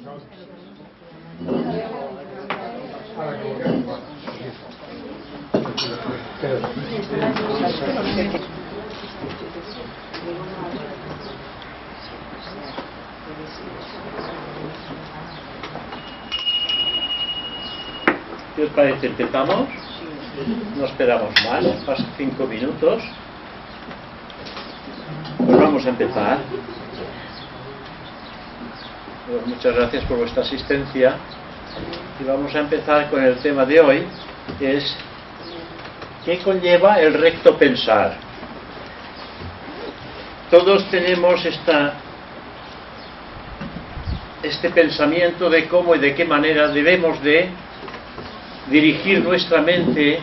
¿Qué os parece? ¿Empezamos? No esperamos más, pasan 5 minutos. Pues vamos a empezar. Pues muchas gracias por vuestra asistencia. Y vamos a empezar con el tema de hoy, que es ¿qué conlleva el recto pensar? Todos tenemos este pensamiento de cómo y de qué manera debemos de dirigir nuestra mente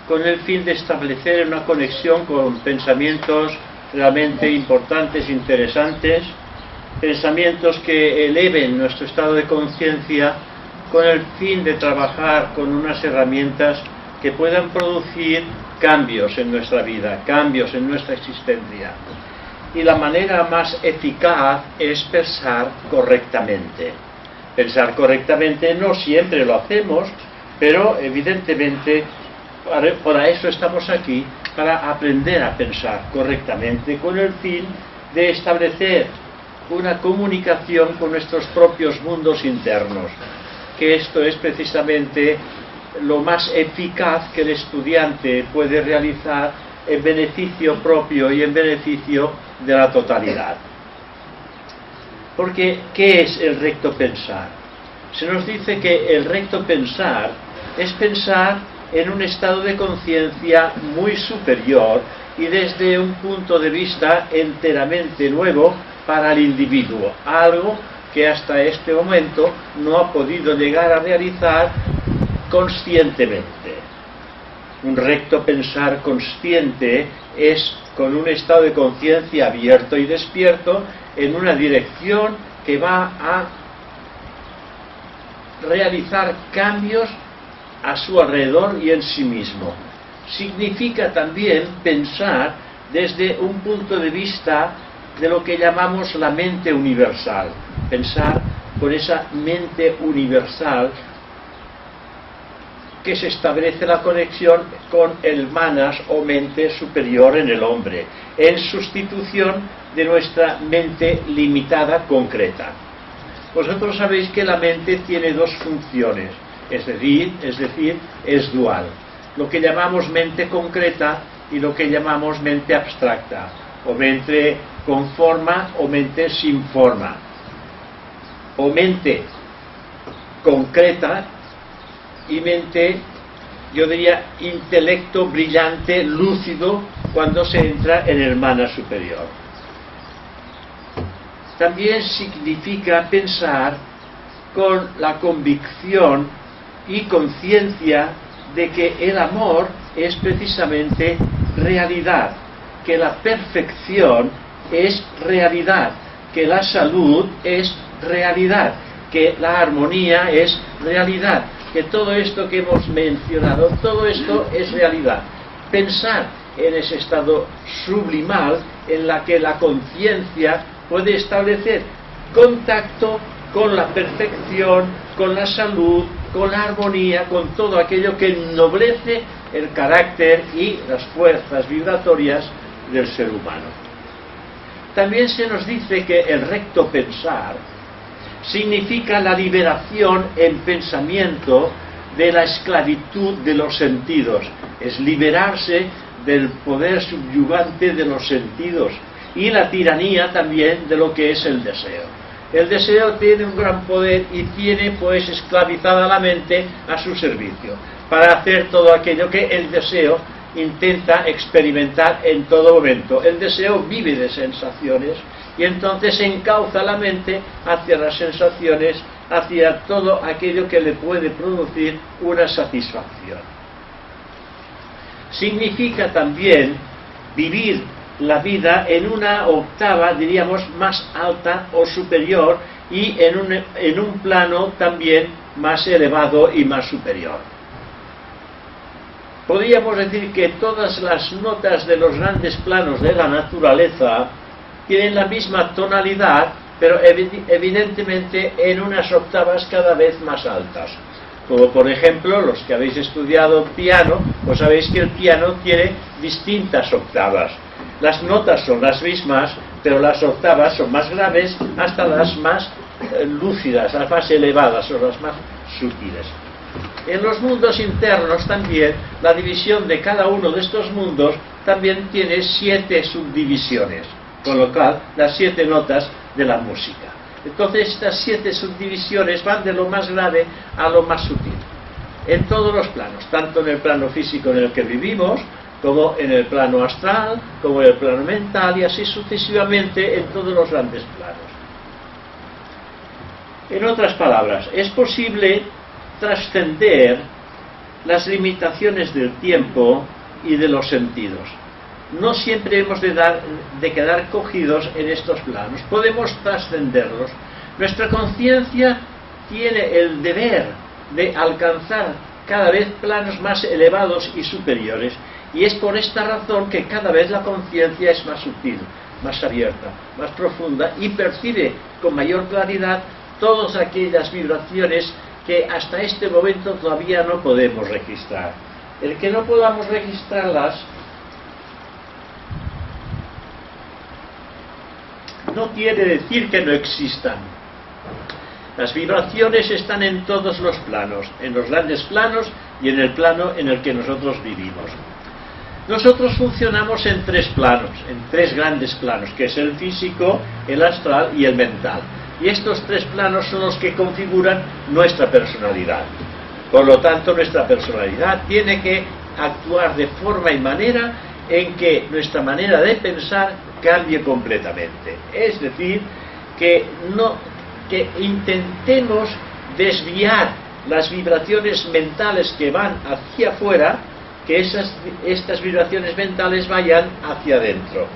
con el fin de establecer una conexión con pensamientos realmente importantes, interesantes, pensamientos que eleven nuestro estado de conciencia con el fin de trabajar con unas herramientas que puedan producir cambios en nuestra vida, cambios en nuestra existencia. Y la manera más eficaz es pensar correctamente. Pensar correctamente no siempre lo hacemos, pero evidentemente para eso estamos aquí, para aprender a pensar correctamente con el fin de establecer una comunicación con nuestros propios mundos internos, que esto es precisamente lo más eficaz que el estudiante puede realizar en beneficio propio y en beneficio de la totalidad. Porque, ¿qué es el recto pensar? Se nos dice que el recto pensar es pensar en un estado de conciencia muy superior y desde un punto de vista enteramente nuevo para el individuo, algo que hasta este momento no ha podido llegar a realizar conscientemente. Un recto pensar consciente es con un estado de conciencia abierto y despierto en una dirección que va a realizar cambios a su alrededor y en sí mismo. Significa también pensar desde un punto de vista de lo que llamamos la mente universal, pensar con esa mente universal que se establece la conexión con el manas o mente superior en el hombre, en sustitución de nuestra mente limitada concreta. Vosotros sabéis que la mente tiene dos funciones, es decir, es dual, lo que llamamos mente concreta y lo que llamamos mente abstracta, o mente con forma o mente sin forma, o mente concreta y mente, yo diría, intelecto brillante, lúcido, cuando se entra en el mana superior. También significa pensar con la convicción y conciencia de que el amor es precisamente realidad, que la perfección es realidad, que la salud es realidad, que la armonía es realidad, que todo esto que hemos mencionado, todo esto es realidad. Pensar en ese estado sublimal en la que la conciencia puede establecer contacto con la perfección, con la salud, con la armonía, con todo aquello que ennoblece el carácter y las fuerzas vibratorias del ser humano. También se nos dice que el recto pensar significa la liberación en pensamiento de la esclavitud de los sentidos, es liberarse del poder subyugante de los sentidos y la tiranía también de lo que es el deseo. El deseo tiene un gran poder y tiene pues esclavizada la mente a su servicio para hacer todo aquello que el deseo intenta experimentar en todo momento. El deseo vive de sensaciones y entonces encauza la mente hacia las sensaciones, hacia todo aquello que le puede producir una satisfacción. Significa también vivir la vida en una octava, diríamos, más alta o superior y en un plano también más elevado y más superior. Podríamos decir que todas las notas de los grandes planos de la naturaleza tienen la misma tonalidad pero evidentemente en unas octavas cada vez más altas. Como por ejemplo, los que habéis estudiado piano, pues sabéis que el piano tiene distintas octavas. Las notas son las mismas, pero las octavas son más graves hasta las más lúcidas, las más elevadas o las más sutiles. En los mundos internos también, la división de cada uno de estos mundos también tiene 7 subdivisiones, con lo cual las 7 notas de la música. Entonces estas 7 subdivisiones van de lo más grave a lo más sutil, en todos los planos, tanto en el plano físico en el que vivimos, como en el plano astral, como en el plano mental, y así sucesivamente en todos los grandes planos. En otras palabras, es posible trascender las limitaciones del tiempo y de los sentidos. No siempre hemos de quedar cogidos en estos planos, podemos trascenderlos. Nuestra conciencia tiene el deber de alcanzar cada vez planos más elevados y superiores, y es por esta razón que cada vez la conciencia es más sutil, más abierta, más profunda, y percibe con mayor claridad todas aquellas vibraciones que hasta este momento todavía no podemos registrar. El que no podamos registrarlas no quiere decir que no existan. Las vibraciones están en todos los planos, en los grandes planos y en el plano en el que nosotros vivimos. Nosotros funcionamos en 3 planos, en 3 grandes planos, que es el físico, el astral y el mental. Y estos 3 planos son los que configuran nuestra personalidad. Por lo tanto, nuestra personalidad tiene que actuar de forma y manera en que nuestra manera de pensar cambie completamente. Es decir, que intentemos desviar las vibraciones mentales que van hacia afuera, que estas vibraciones mentales vayan hacia adentro.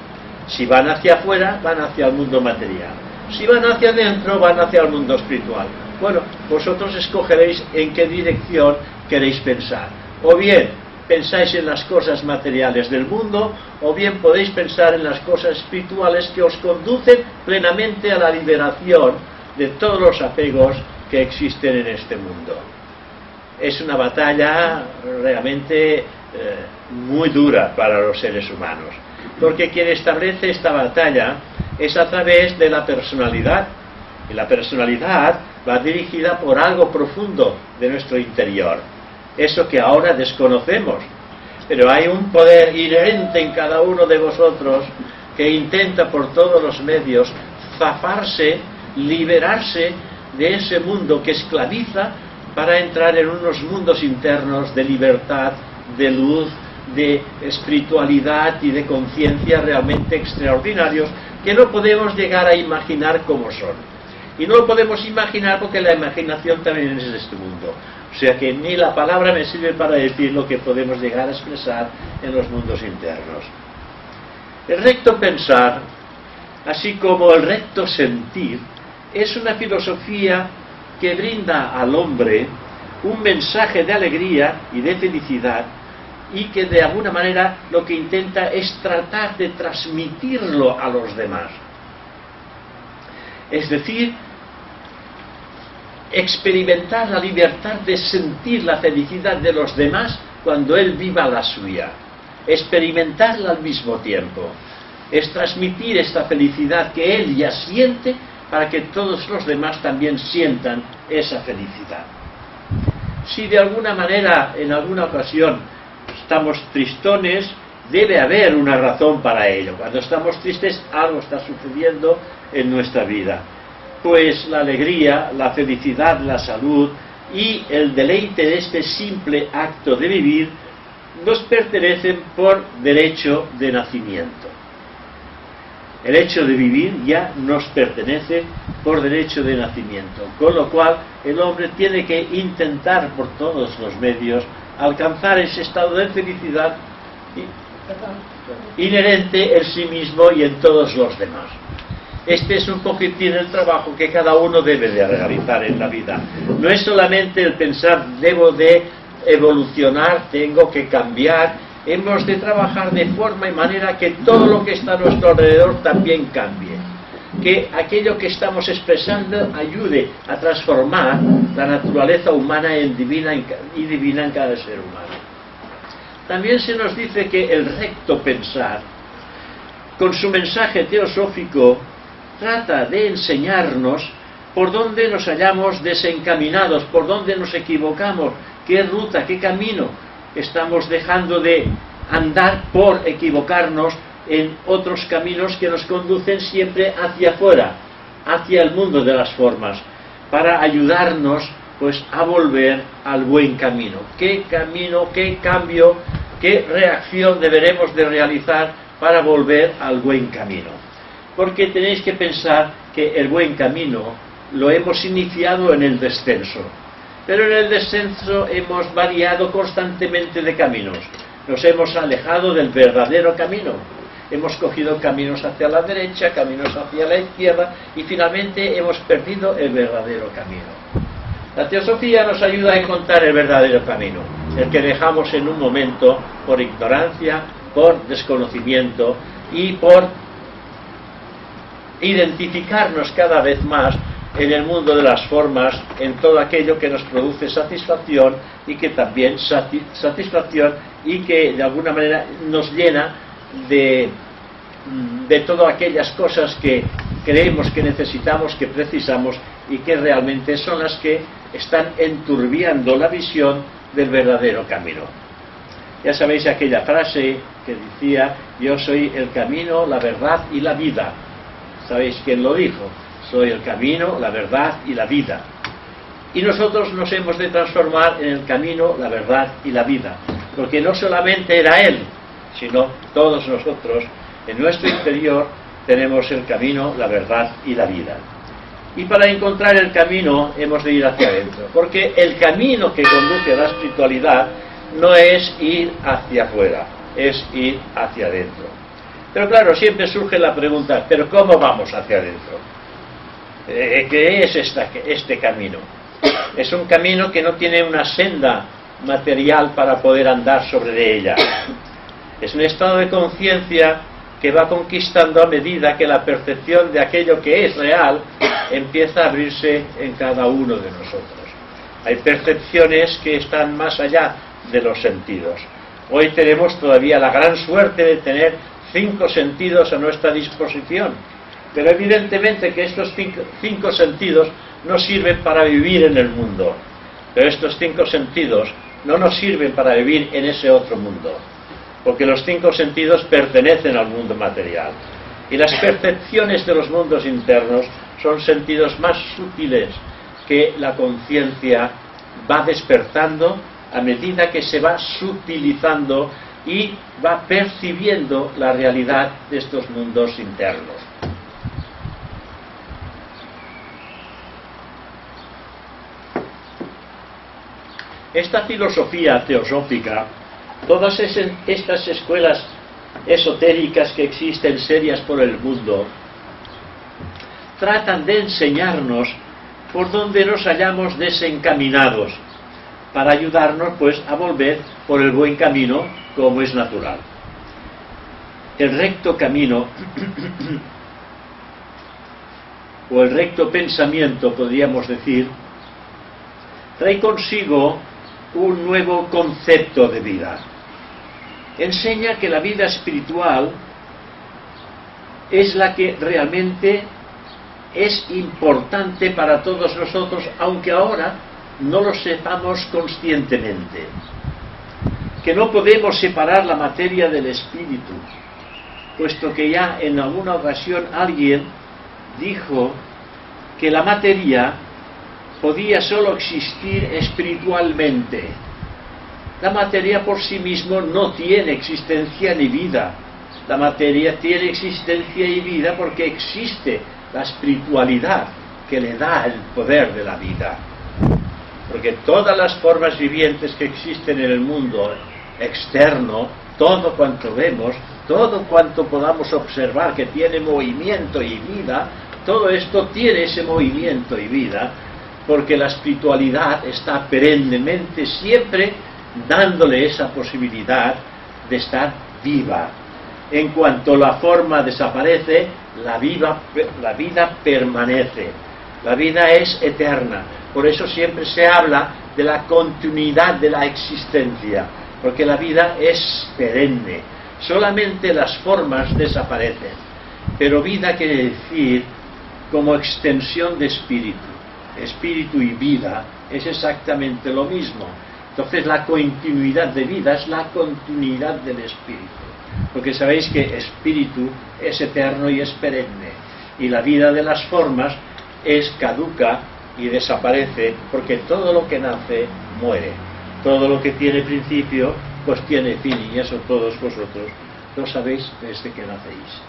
Si van hacia afuera, van hacia el mundo material. Si van hacia adentro, van hacia el mundo espiritual. Bueno, vosotros escogeréis en qué dirección queréis pensar. O bien pensáis en las cosas materiales del mundo, o bien podéis pensar en las cosas espirituales que os conducen plenamente a la liberación de todos los apegos que existen en este mundo. Es una batalla realmente muy dura para los seres humanos, porque quien establece esta batalla es a través de la personalidad, y la personalidad va dirigida por algo profundo de nuestro interior, eso que ahora desconocemos, pero hay un poder inherente en cada uno de vosotros que intenta por todos los medios zafarse, liberarse de ese mundo que esclaviza para entrar en unos mundos internos de libertad, de luz, de espiritualidad y de conciencia realmente extraordinarios que no podemos llegar a imaginar cómo son. Y no lo podemos imaginar porque la imaginación también es de este mundo. O sea que ni la palabra me sirve para decir lo que podemos llegar a expresar en los mundos internos. El recto pensar, así como el recto sentir, es una filosofía que brinda al hombre un mensaje de alegría y de felicidad, y que de alguna manera lo que intenta es tratar de transmitirlo a los demás. Es decir, experimentar la libertad de sentir la felicidad de los demás cuando él viva la suya. Experimentarla al mismo tiempo. Es transmitir esta felicidad que él ya siente para que todos los demás también sientan esa felicidad. Si de alguna manera, en alguna ocasión, estamos tristones, debe haber una razón para ello. Cuando estamos tristes, algo está sucediendo en nuestra vida. Pues la alegría, la felicidad, la salud y el deleite de este simple acto de vivir nos pertenecen por derecho de nacimiento. El hecho de vivir ya nos pertenece por derecho de nacimiento, con lo cual el hombre tiene que intentar por todos los medios alcanzar ese estado de felicidad inherente en sí mismo y en todos los demás. Este es un poquitín el trabajo que cada uno debe de realizar en la vida. No es solamente el pensar, debo de evolucionar, tengo que cambiar. Hemos de trabajar de forma y manera que todo lo que está a nuestro alrededor también cambie. que aquello que estamos expresando ayude a transformar la naturaleza humana y divina en cada ser humano. También se nos dice que el recto pensar, con su mensaje teosófico, trata de enseñarnos por dónde nos hallamos desencaminados, por dónde nos equivocamos, qué ruta, qué camino estamos dejando de andar por equivocarnos en otros caminos que nos conducen siempre hacia afuera, hacia el mundo de las formas, para ayudarnos pues a volver al buen camino. ¿Qué camino, qué cambio, qué reacción deberemos de realizar para volver al buen camino? Porque tenéis que pensar que el buen camino lo hemos iniciado en el descenso, pero en el descenso hemos variado constantemente de caminos, nos hemos alejado del verdadero camino, hemos cogido caminos hacia la derecha, caminos hacia la izquierda y finalmente hemos perdido el verdadero camino. La teosofía nos ayuda a encontrar el verdadero camino, el que dejamos en un momento por ignorancia, por desconocimiento y por identificarnos cada vez más en el mundo de las formas, en todo aquello que nos produce satisfacción y que también satisfacción y que de alguna manera nos llena de todas aquellas cosas que creemos que necesitamos, que precisamos y que realmente son las que están enturbiando la visión del verdadero camino. Ya sabéis aquella frase que decía: yo soy el camino, la verdad y la vida. ¿Sabéis quién lo dijo? Soy el camino, la verdad y la vida. Y nosotros nos hemos de transformar en el camino, la verdad y la vida, porque no solamente era Él, sino todos nosotros en nuestro interior tenemos el camino, la verdad y la vida. Y para encontrar el camino hemos de ir hacia adentro, porque el camino que conduce a la espiritualidad no es ir hacia afuera, es ir hacia adentro. Pero claro, siempre surge la pregunta: ¿pero cómo vamos hacia adentro? ¿Qué es este camino? Es un camino que no tiene una senda material para poder andar sobre ella. Es un estado de conciencia que va conquistando a medida que la percepción de aquello que es real empieza a abrirse en cada uno de nosotros. Hay percepciones que están más allá de los sentidos. Hoy tenemos todavía la gran suerte de tener 5 sentidos a nuestra disposición, pero evidentemente que estos 5 sentidos no sirven para vivir en el mundo, pero estos 5 sentidos no nos sirven para vivir en ese otro mundo, porque los 5 sentidos pertenecen al mundo material, y las percepciones de los mundos internos son sentidos más sutiles que la conciencia va despertando a medida que se va sutilizando y va percibiendo la realidad de estos mundos internos. Esta filosofía teosófica, todas estas escuelas esotéricas que existen serias por el mundo, tratan de enseñarnos por dónde nos hallamos desencaminados, para ayudarnos pues a volver por el buen camino como es natural. El recto camino o el recto pensamiento, podríamos decir, trae consigo un nuevo concepto de vida. Enseña que la vida espiritual es la que realmente es importante para todos nosotros, aunque ahora no lo sepamos conscientemente. Que no podemos separar la materia del espíritu, puesto que ya en alguna ocasión alguien dijo que la materia podía solo existir espiritualmente. La materia por sí mismo no tiene existencia ni vida. La materia tiene existencia y vida porque existe la espiritualidad que le da el poder de la vida. Porque todas las formas vivientes que existen en el mundo externo, todo cuanto vemos, todo cuanto podamos observar que tiene movimiento y vida, todo esto tiene ese movimiento y vida, porque la espiritualidad está perennemente siempre dándole esa posibilidad de estar viva. En cuanto la forma desaparece, la vida permanece. La vida es eterna. Por eso siempre se habla de la continuidad de la existencia, porque la vida es perenne. Solamente las formas desaparecen, pero vida quiere decir como extensión de espíritu. Espíritu y vida es exactamente lo mismo. Entonces la continuidad de vida es la continuidad del espíritu, porque sabéis que espíritu es eterno y es perenne, y la vida de las formas es caduca y desaparece, porque todo lo que nace muere, todo lo que tiene principio pues tiene fin, y eso todos vosotros lo sabéis desde que nacéis.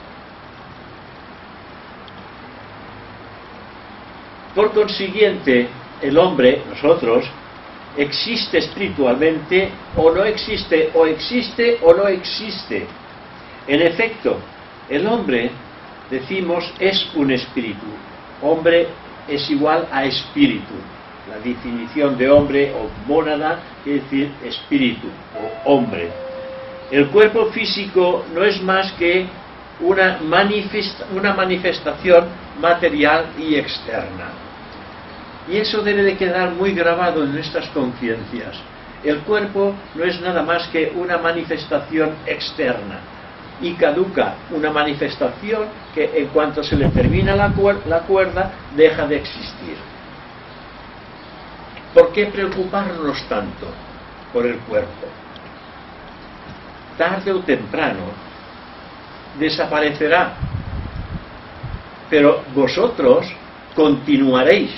Por consiguiente, el hombre, nosotros, existe espiritualmente o no existe, o existe o no existe. En efecto, el hombre, decimos, es un espíritu. Hombre es igual a espíritu. La definición de hombre o mónada quiere decir espíritu o hombre. El cuerpo físico no es más que una manifestación material y externa. Y eso debe de quedar muy grabado en nuestras conciencias. El cuerpo no es nada más que una manifestación externa y caduca, una manifestación que en cuanto se le termina la cuerda deja de existir. ¿Por qué preocuparnos tanto por el cuerpo? Tarde o temprano desaparecerá, pero vosotros continuaréis,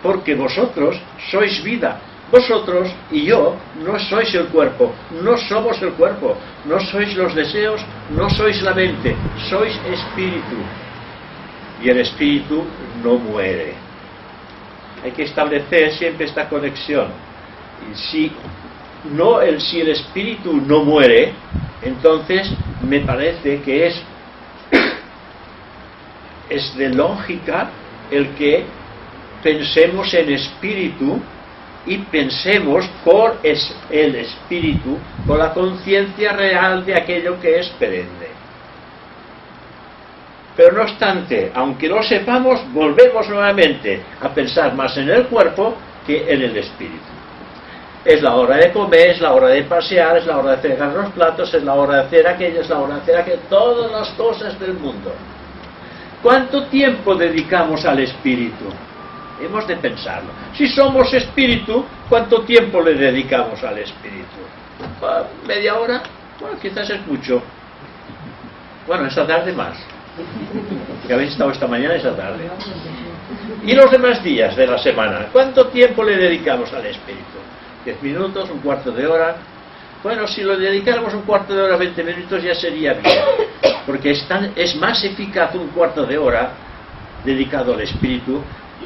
porque vosotros sois vida. Vosotros y yo no sois el cuerpo, no somos el cuerpo, no sois los deseos, no sois la mente, sois espíritu. Y el espíritu no muere. Hay que establecer siempre esta conexión. Y si el espíritu no muere, entonces me parece que es de lógica el que pensemos en espíritu y pensemos por el espíritu, por la conciencia real de aquello que es perenne. Pero no obstante, aunque lo sepamos, volvemos nuevamente a pensar más en el cuerpo que en el espíritu. Es la hora de comer, es la hora de pasear, es la hora de fregar los platos, es la hora de hacer aquello, es la hora de hacer aquello, todas las cosas del mundo. ¿Cuánto tiempo dedicamos al espíritu? Hemos de pensarlo. Si somos espíritu, ¿cuánto tiempo le dedicamos al espíritu? ¿Media hora? Bueno, quizás es mucho. Bueno, esta tarde más. Que habéis estado esta mañana, esta tarde. ¿Y los demás días de la semana? ¿Cuánto tiempo le dedicamos al espíritu? 10 minutos, un cuarto de hora. Bueno, si lo dedicáramos un cuarto de hora, 20 minutos, ya sería bien. Porque es más eficaz un cuarto de hora dedicado al espíritu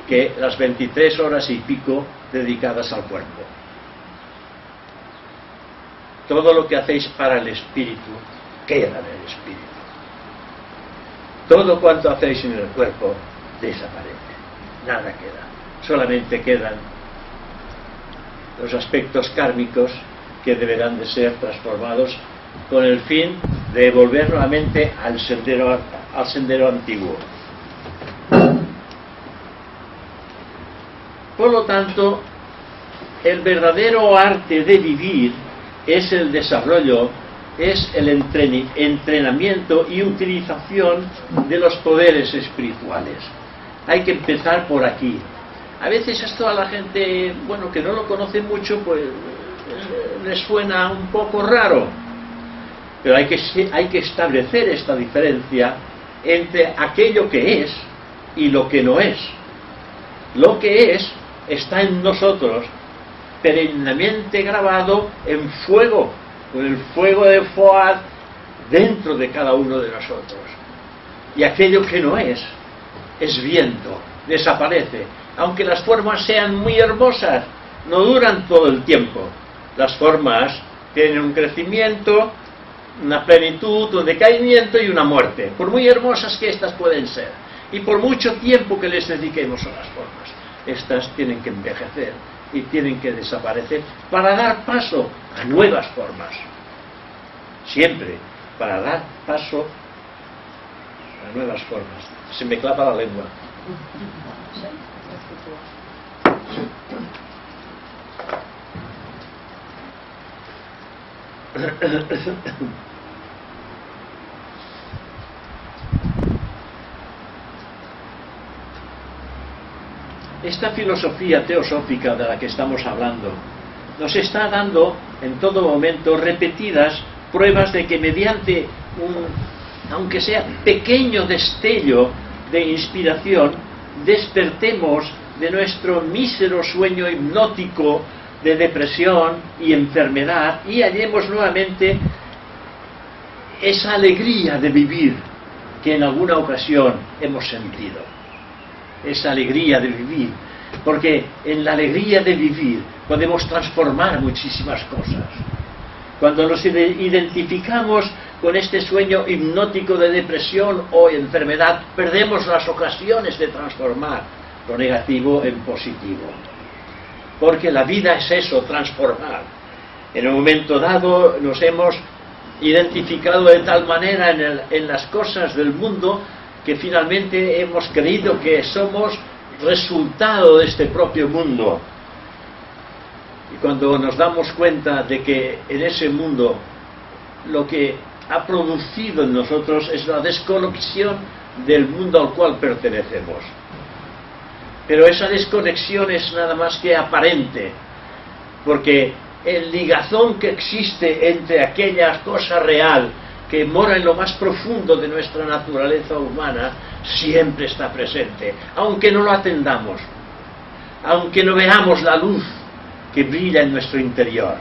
que las 23 horas y pico dedicadas al cuerpo. Todo lo que hacéis para el espíritu queda en el espíritu. Todo cuanto hacéis en el cuerpo desaparece. Nada queda. Solamente quedan los aspectos kármicos que deberán de ser transformados con el fin de volver nuevamente al sendero antiguo. Por lo tanto, el verdadero arte de vivir es el desarrollo, es el entrenamiento y utilización de los poderes espirituales. Hay que empezar por aquí. A veces esto a la gente, bueno, que no lo conoce mucho, pues les suena un poco raro. Pero hay que establecer esta diferencia entre aquello que es y lo que no es. Lo que es está en nosotros, perennemente grabado en fuego, con el fuego de Foad dentro de cada uno de nosotros. Y aquello que no es viento, desaparece. Aunque las formas sean muy hermosas, no duran todo el tiempo. Las formas tienen un crecimiento, una plenitud, un decaimiento y una muerte, por muy hermosas que éstas pueden ser. Y por mucho tiempo que les dediquemos a las formas, estas tienen que envejecer y tienen que desaparecer para dar paso a nuevas formas. Siempre para dar paso a nuevas formas. Se me clava la lengua. Esta filosofía teosófica de la que estamos hablando nos está dando en todo momento repetidas pruebas de que mediante aunque sea pequeño destello de inspiración, despertemos de nuestro mísero sueño hipnótico de depresión y enfermedad y hallemos nuevamente esa alegría de vivir que en alguna ocasión hemos sentido. Esa alegría de vivir, porque en la alegría de vivir podemos transformar muchísimas cosas. Cuando nos identificamos con este sueño hipnótico de depresión o enfermedad, perdemos las ocasiones de transformar lo negativo en positivo. Porque la vida es eso, transformar. En un momento dado nos hemos identificado de tal manera en las cosas del mundo que finalmente hemos creído que somos resultado de este propio mundo. Y cuando nos damos cuenta de que en ese mundo lo que ha producido en nosotros es la desconexión del mundo al cual pertenecemos. Pero esa desconexión es nada más que aparente, porque el ligazón que existe entre aquella cosa real que mora en lo más profundo de nuestra naturaleza humana siempre está presente, aunque no lo atendamos, aunque no veamos la luz que brilla en nuestro interior,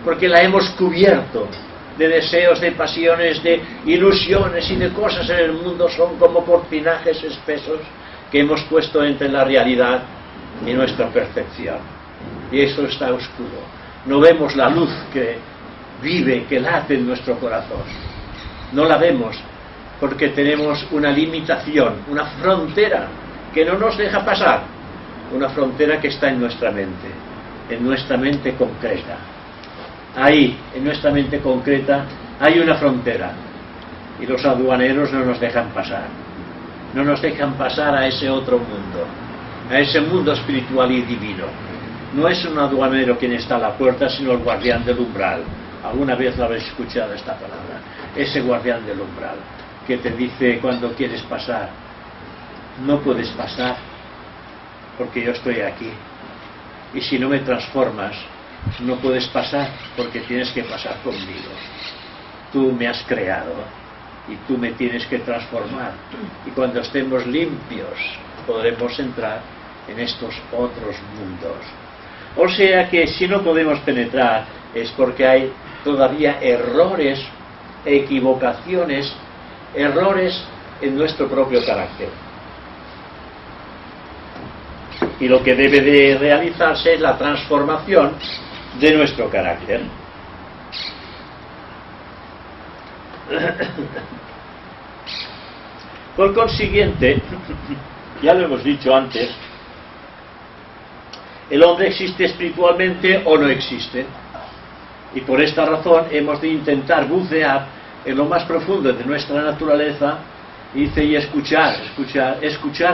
porque la hemos cubierto de deseos, de pasiones, de ilusiones y de cosas en el mundo. Son como cortinajes espesos que hemos puesto entre la realidad y nuestra percepción, y eso está oscuro. No vemos la luz que vive, que late en nuestro corazón. No la vemos porque tenemos una limitación, una frontera que no nos deja pasar, una frontera que está en nuestra mente concreta. Ahí, en nuestra mente concreta, hay una frontera y los aduaneros no nos dejan pasar. No nos dejan pasar a ese otro mundo, a ese mundo espiritual y divino. No es un aduanero quien está a la puerta, sino el guardián del umbral. Alguna vez lo habéis escuchado esta palabra. Ese guardián del umbral que te dice cuando quieres pasar: no puedes pasar porque yo estoy aquí, y si no me transformas no puedes pasar porque tienes que pasar conmigo. Tú me has creado y tú me tienes que transformar, y cuando estemos limpios podremos entrar en estos otros mundos. O sea que si no podemos penetrar es porque hay todavía errores, equivocaciones, errores en nuestro propio carácter. Y lo que debe de realizarse es la transformación de nuestro carácter. Por consiguiente, ya lo hemos dicho antes, el hombre existe espiritualmente o no existe. Y por esta razón hemos de intentar bucear en lo más profundo de nuestra naturaleza, dice, y escuchar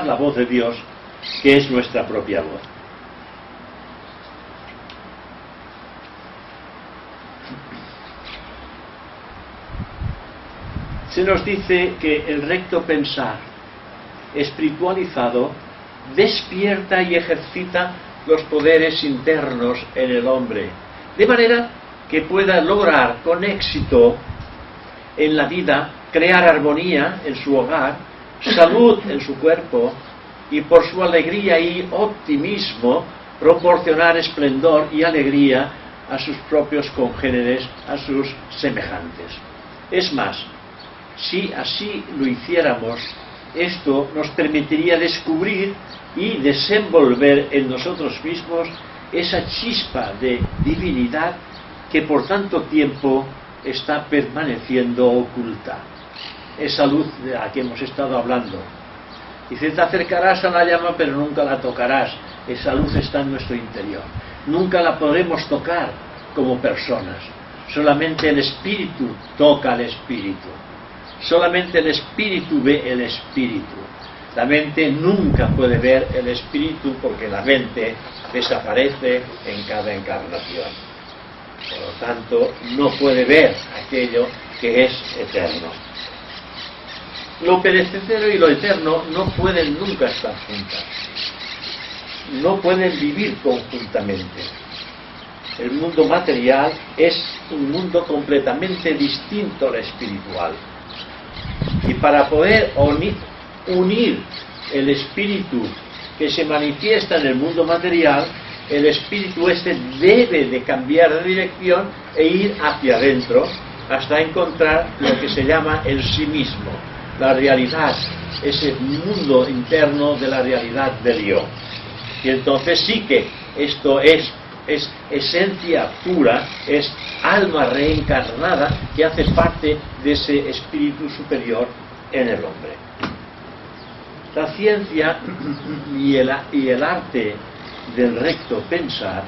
la voz de Dios, que es nuestra propia voz. Se nos dice que el recto pensar espiritualizado despierta y ejercita los poderes internos en el hombre, de manera que pueda lograr con éxito en la vida crear armonía en su hogar, salud en su cuerpo, y por su alegría y optimismo proporcionar esplendor y alegría a sus propios congéneres, a sus semejantes. Es más, si así lo hiciéramos, esto nos permitiría descubrir y desenvolver en nosotros mismos esa chispa de divinidad que por tanto tiempo está permaneciendo oculta. Esa luz de la que hemos estado hablando. Dice, te acercarás a la llama pero nunca la tocarás. Esa luz está en nuestro interior. Nunca la podremos tocar como personas. Solamente el espíritu toca al espíritu. Solamente el espíritu ve el espíritu. La mente nunca puede ver el espíritu porque la mente desaparece en cada encarnación. Por lo tanto, no puede ver aquello que es eterno. Lo perecedero y lo eterno no pueden nunca estar juntas. No pueden vivir conjuntamente. El mundo material es un mundo completamente distinto al espiritual. Y para poder unir el espíritu que se manifiesta en el mundo material, el espíritu este debe de cambiar de dirección e ir hacia adentro hasta encontrar lo que se llama el sí mismo, la realidad, ese mundo interno de la realidad del yo. Y entonces sí que esto es esencia pura, es alma reencarnada que hace parte de ese espíritu superior en el hombre. La ciencia y el arte del recto pensar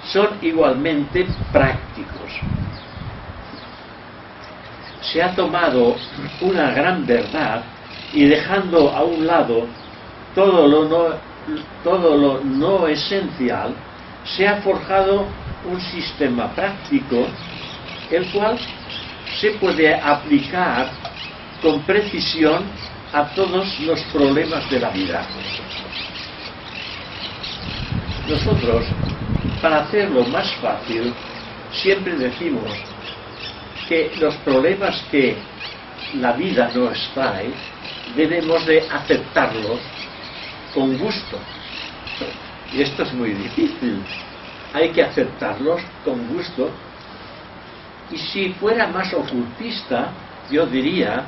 son igualmente prácticos. Se ha tomado una gran verdad y dejando a un lado todo lo no esencial, se ha forjado un sistema práctico el cual se puede aplicar con precisión a todos los problemas de la vida. Nosotros, para hacerlo más fácil, siempre decimos que los problemas que la vida nos trae debemos de aceptarlos con gusto. Y esto es muy difícil. Hay que aceptarlos con gusto. Y si fuera más ocultista, yo diría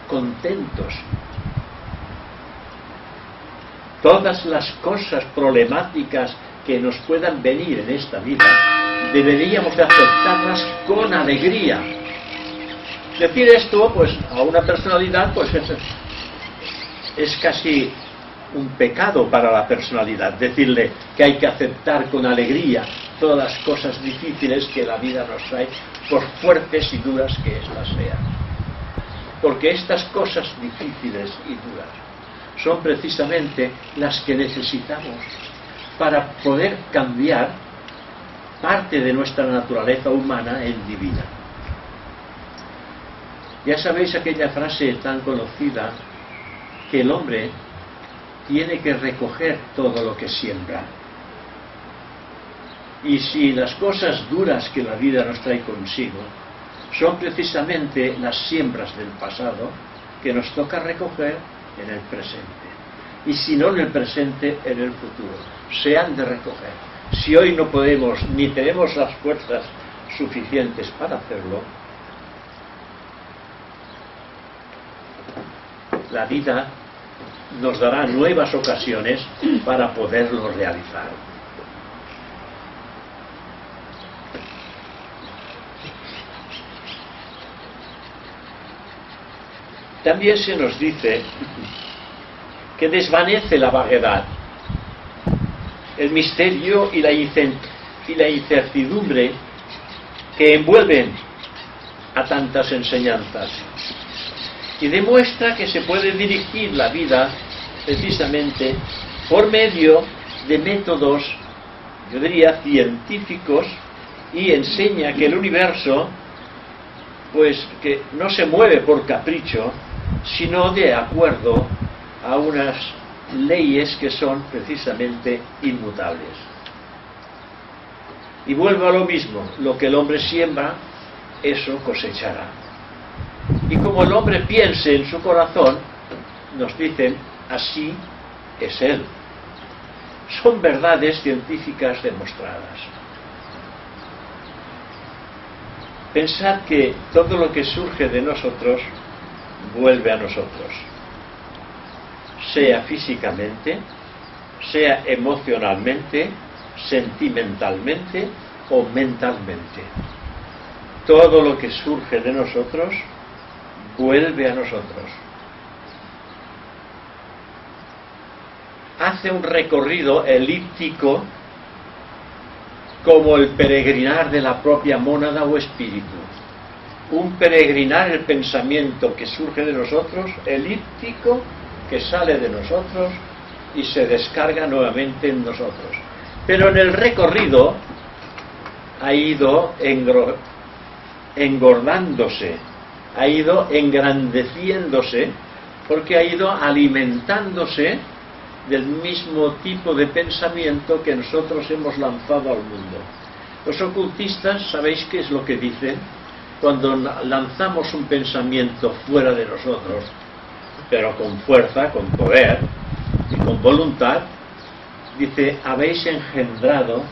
contentos. Todas las cosas problemáticas que nos puedan venir en esta vida, deberíamos de aceptarlas con alegría. Decir esto, pues, a una personalidad, pues, es casi un pecado para la personalidad, decirle que hay que aceptar con alegría todas las cosas difíciles que la vida nos trae, por fuertes y duras que éstas sean. Porque estas cosas difíciles y duras son precisamente las que necesitamos para poder cambiar parte de nuestra naturaleza humana en divina. Ya sabéis aquella frase tan conocida que el hombre tiene que recoger todo lo que siembra. Y si las cosas duras que la vida nos trae consigo son precisamente las siembras del pasado que nos toca recoger en el presente. Y si no en el presente, en el futuro. Se han de recoger. Si hoy no podemos ni tenemos las fuerzas suficientes para hacerlo, la vida nos dará nuevas ocasiones para poderlo realizar. También se nos dice que desvanece la vaguedad, el misterio y la incertidumbre que envuelven a tantas enseñanzas, y demuestra que se puede dirigir la vida precisamente por medio de métodos, yo diría, científicos, y enseña que el universo, pues, que no se mueve por capricho, sino de acuerdo a unas leyes que son precisamente inmutables. Y vuelvo a lo mismo, lo que el hombre siembra, eso cosechará. Y como el hombre piense en su corazón, nos dicen, así es él. Son verdades científicas demostradas. Pensad que todo lo que surge de nosotros vuelve a nosotros, sea físicamente, sea emocionalmente, sentimentalmente o mentalmente. Todo lo que surge de nosotros vuelve a nosotros. Hace un recorrido elíptico como el peregrinar de la propia mónada o espíritu. Un peregrinar, el pensamiento que surge de nosotros, elíptico, que sale de nosotros y se descarga nuevamente en nosotros. Pero en el recorrido ha ido engordándose, ha ido engrandeciéndose, porque ha ido alimentándose del mismo tipo de pensamiento que nosotros hemos lanzado al mundo. Los ocultistas, ¿sabéis qué es lo que dicen? Cuando lanzamos un pensamiento fuera de nosotros, pero con fuerza, con poder y con voluntad, dice, habéis engendrado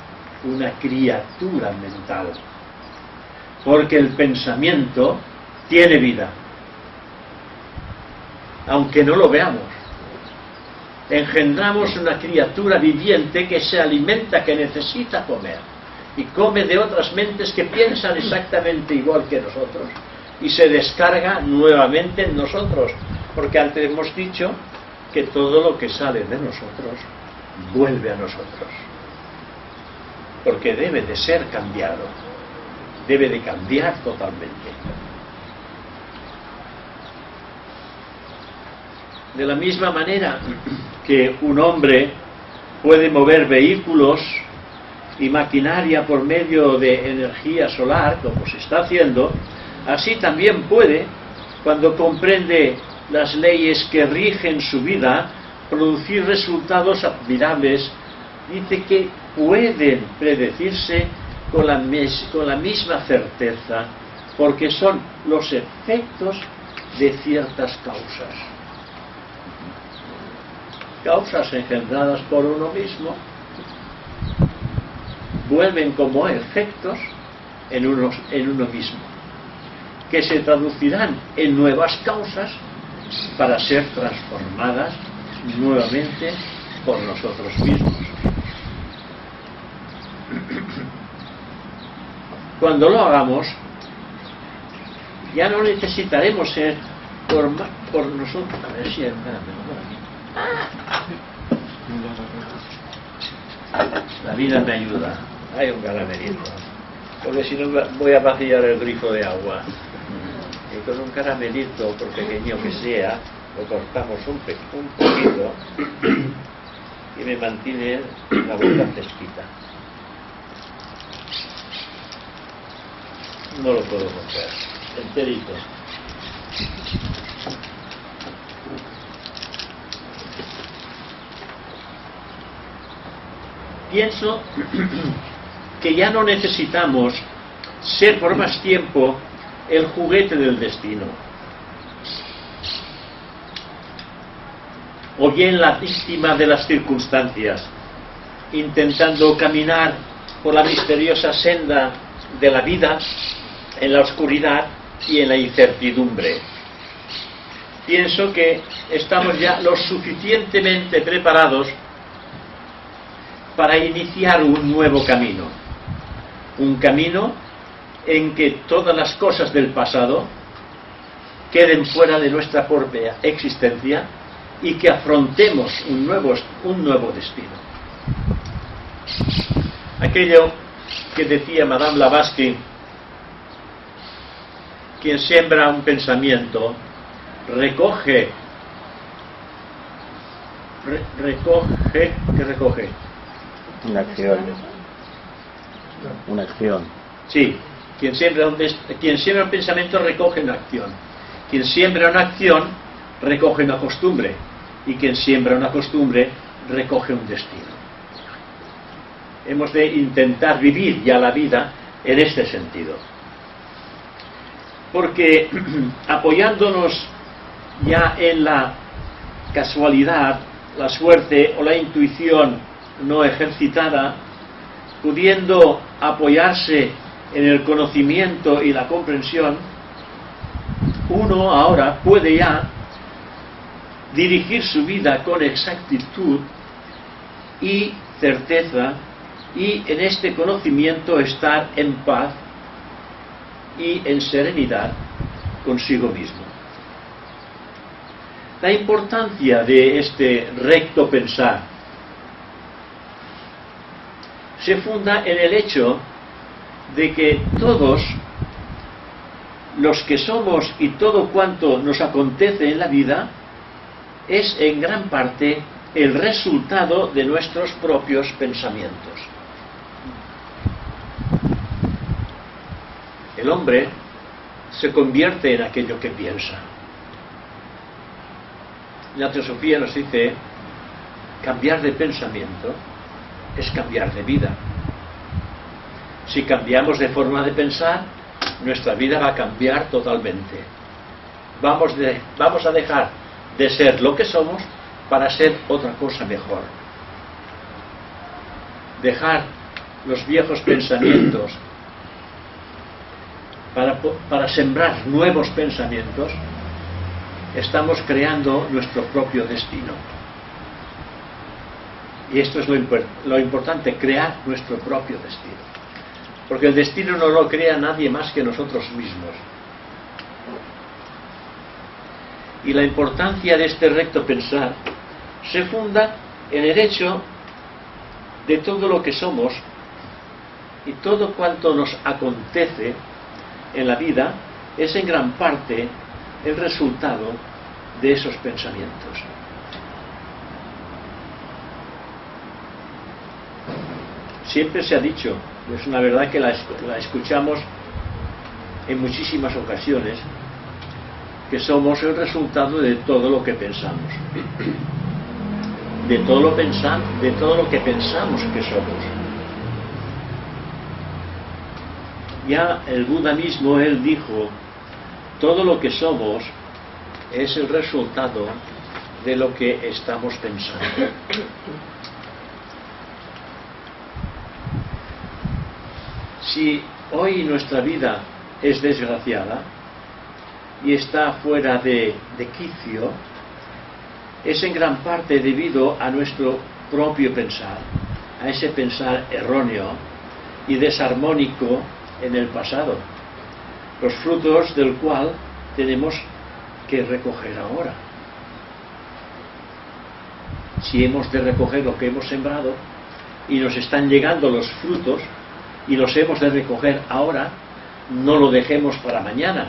una criatura mental, porque el pensamiento tiene vida, aunque no lo veamos. Engendramos una criatura viviente que se alimenta, que necesita comer, y come de otras mentes que piensan exactamente igual que nosotros, y se descarga nuevamente en nosotros, porque antes hemos dicho que todo lo que sale de nosotros vuelve a nosotros, porque debe de ser cambiado, debe de cambiar totalmente. De la misma manera que un hombre puede mover vehículos y maquinaria por medio de energía solar, como se está haciendo, así también puede, cuando comprende las leyes que rigen su vida, producir resultados admirables. Dice que pueden predecirse con la misma certeza, porque son los efectos de ciertas causas engendradas por uno mismo, vuelven como efectos en uno mismo, que se traducirán en nuevas causas para ser transformadas nuevamente por nosotros mismos. Cuando lo hagamos, ya no necesitaremos ser por nosotros. A ver si hay la vida me ayuda. Hay un caramelito, porque si no voy a vaciar el grifo de agua. Y con un caramelito, por pequeño que sea, lo cortamos un poquito y me mantiene la boca fresquita. No lo puedo romper, enterito. Pienso que ya no necesitamos ser por más tiempo el juguete del destino, o bien la víctima de las circunstancias, intentando caminar por la misteriosa senda de la vida en la oscuridad y en la incertidumbre. Pienso que estamos ya lo suficientemente preparados para iniciar un nuevo camino, un camino en que todas las cosas del pasado queden fuera de nuestra propia existencia y que afrontemos un nuevo destino. Aquello que decía Madame Blavatsky, quien siembra un pensamiento recoge una acción. Sí, quien siembra un pensamiento recoge una acción. Quien siembra una acción recoge una costumbre. Y quien siembra una costumbre recoge un destino. Hemos de intentar vivir ya la vida en este sentido. Porque apoyándonos ya en la casualidad, la suerte o la intuición no ejercitada, pudiendo apoyarse en el conocimiento y la comprensión, uno ahora puede ya dirigir su vida con exactitud y certeza, y en este conocimiento estar en paz y en serenidad consigo mismo. La importancia de este recto pensar se funda en el hecho de que todos los que somos y todo cuanto nos acontece en la vida es en gran parte el resultado de nuestros propios pensamientos. El hombre se convierte en aquello que piensa. La teosofía nos dice: cambiar de pensamiento es cambiar de vida. Si cambiamos de forma de pensar, nuestra vida va a cambiar totalmente. Vamos a dejar de ser lo que somos para ser otra cosa mejor. Dejar los viejos pensamientos para sembrar nuevos pensamientos, estamos creando nuestro propio destino. Y esto es lo importante, crear nuestro propio destino. Porque el destino no lo crea nadie más que nosotros mismos. Y la importancia de este recto pensar se funda en el hecho de todo lo que somos y todo cuanto nos acontece en la vida es en gran parte el resultado de esos pensamientos. Siempre se ha dicho, es una verdad que la escuchamos en muchísimas ocasiones, que somos el resultado de todo lo que pensamos, de todo lo que pensamos que somos. Ya el Buda mismo, él dijo: todo lo que somos es el resultado de lo que estamos pensando. Si hoy nuestra vida es desgraciada y está fuera de quicio, es en gran parte debido a nuestro propio pensar, a ese pensar erróneo y desarmónico en el pasado, los frutos del cual tenemos que recoger ahora. Si hemos de recoger lo que hemos sembrado y nos están llegando los frutos y los hemos de recoger ahora, no lo dejemos para mañana.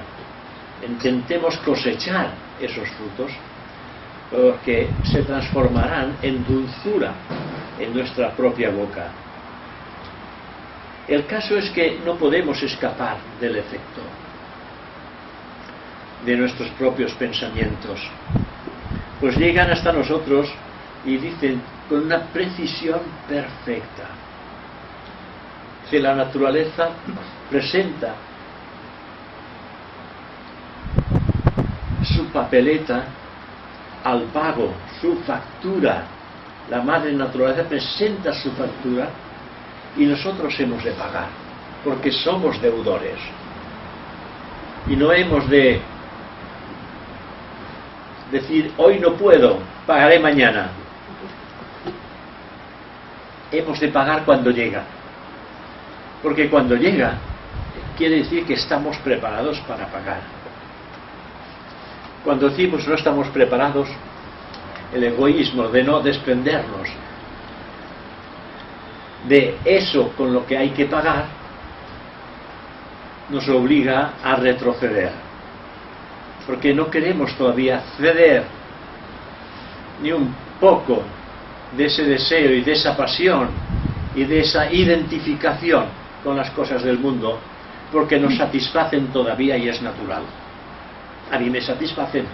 Intentemos cosechar esos frutos, porque se transformarán en dulzura en nuestra propia boca. El caso es que no podemos escapar del efecto de nuestros propios pensamientos, pues llegan hasta nosotros y dicen con una precisión perfecta que la naturaleza presenta su papeleta al pago, su factura. La madre naturaleza presenta su factura y nosotros hemos de pagar, porque somos deudores. Y no hemos de decir: hoy no puedo, pagaré mañana. Hemos de pagar cuando llega, porque cuando llega quiere decir que estamos preparados para pagar. Cuando decimos no estamos preparados, el egoísmo de no desprendernos de eso con lo que hay que pagar nos obliga a retroceder, porque no queremos todavía ceder ni un poco de ese deseo y de esa pasión y de esa identificación con las cosas del mundo, porque nos satisfacen todavía y es natural. A mí me satisfacen,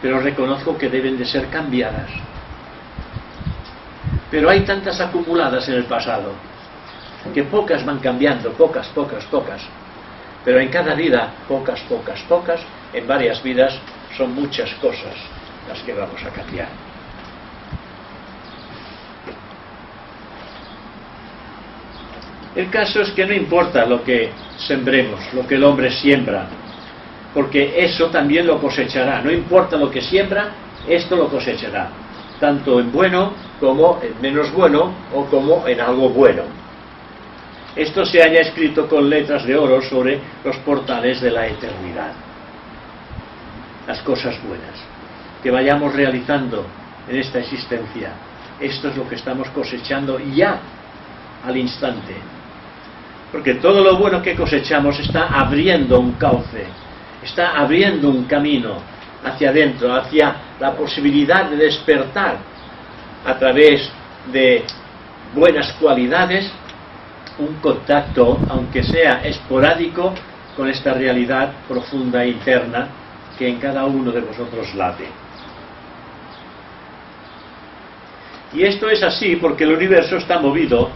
pero reconozco que deben de ser cambiadas. Pero hay tantas acumuladas en el pasado que pocas van cambiando, pocas. Pero en cada vida, pocas. En varias vidas son muchas cosas las que vamos a cambiar. El caso es que no importa lo que sembremos, lo que el hombre siembra, porque eso también lo cosechará. No importa lo que siembra, esto lo cosechará, tanto en bueno como en menos bueno o como en algo bueno. Esto se haya escrito con letras de oro sobre los portales de la eternidad. Las cosas buenas que vayamos realizando en esta existencia, esto es lo que estamos cosechando ya al instante. Porque todo lo bueno que cosechamos está abriendo un cauce, está abriendo un camino hacia adentro, hacia la posibilidad de despertar a través de buenas cualidades, un contacto, aunque sea esporádico, con esta realidad profunda e interna que en cada uno de vosotros late. Y esto es así porque el universo está movido,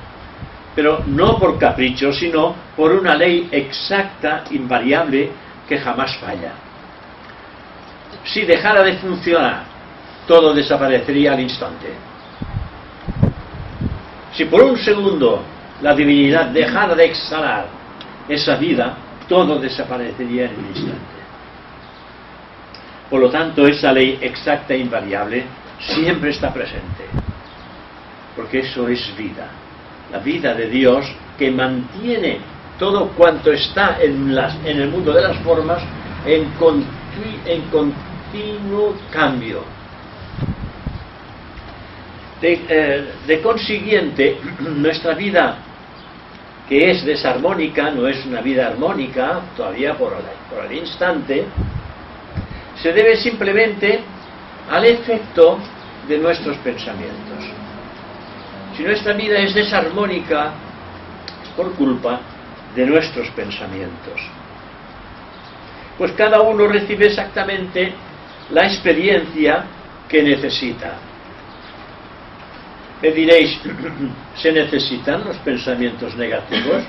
pero no por capricho, sino por una ley exacta, invariable, que jamás falla. Si dejara de funcionar, todo desaparecería al instante. Si por un segundo la divinidad dejara de exhalar esa vida, todo desaparecería en un instante. Por lo tanto, esa ley exacta e invariable siempre está presente, porque eso es vida, la vida de Dios que mantiene todo cuanto está en el mundo de las formas en continuo cambio. De consiguiente, nuestra vida, que es desarmónica, no es una vida armónica todavía por el instante, se debe simplemente al efecto de nuestros pensamientos. Si nuestra vida es desarmónica, es por culpa de nuestros pensamientos. Pues cada uno recibe exactamente la experiencia que necesita. Me diréis, ¿se necesitan los pensamientos negativos?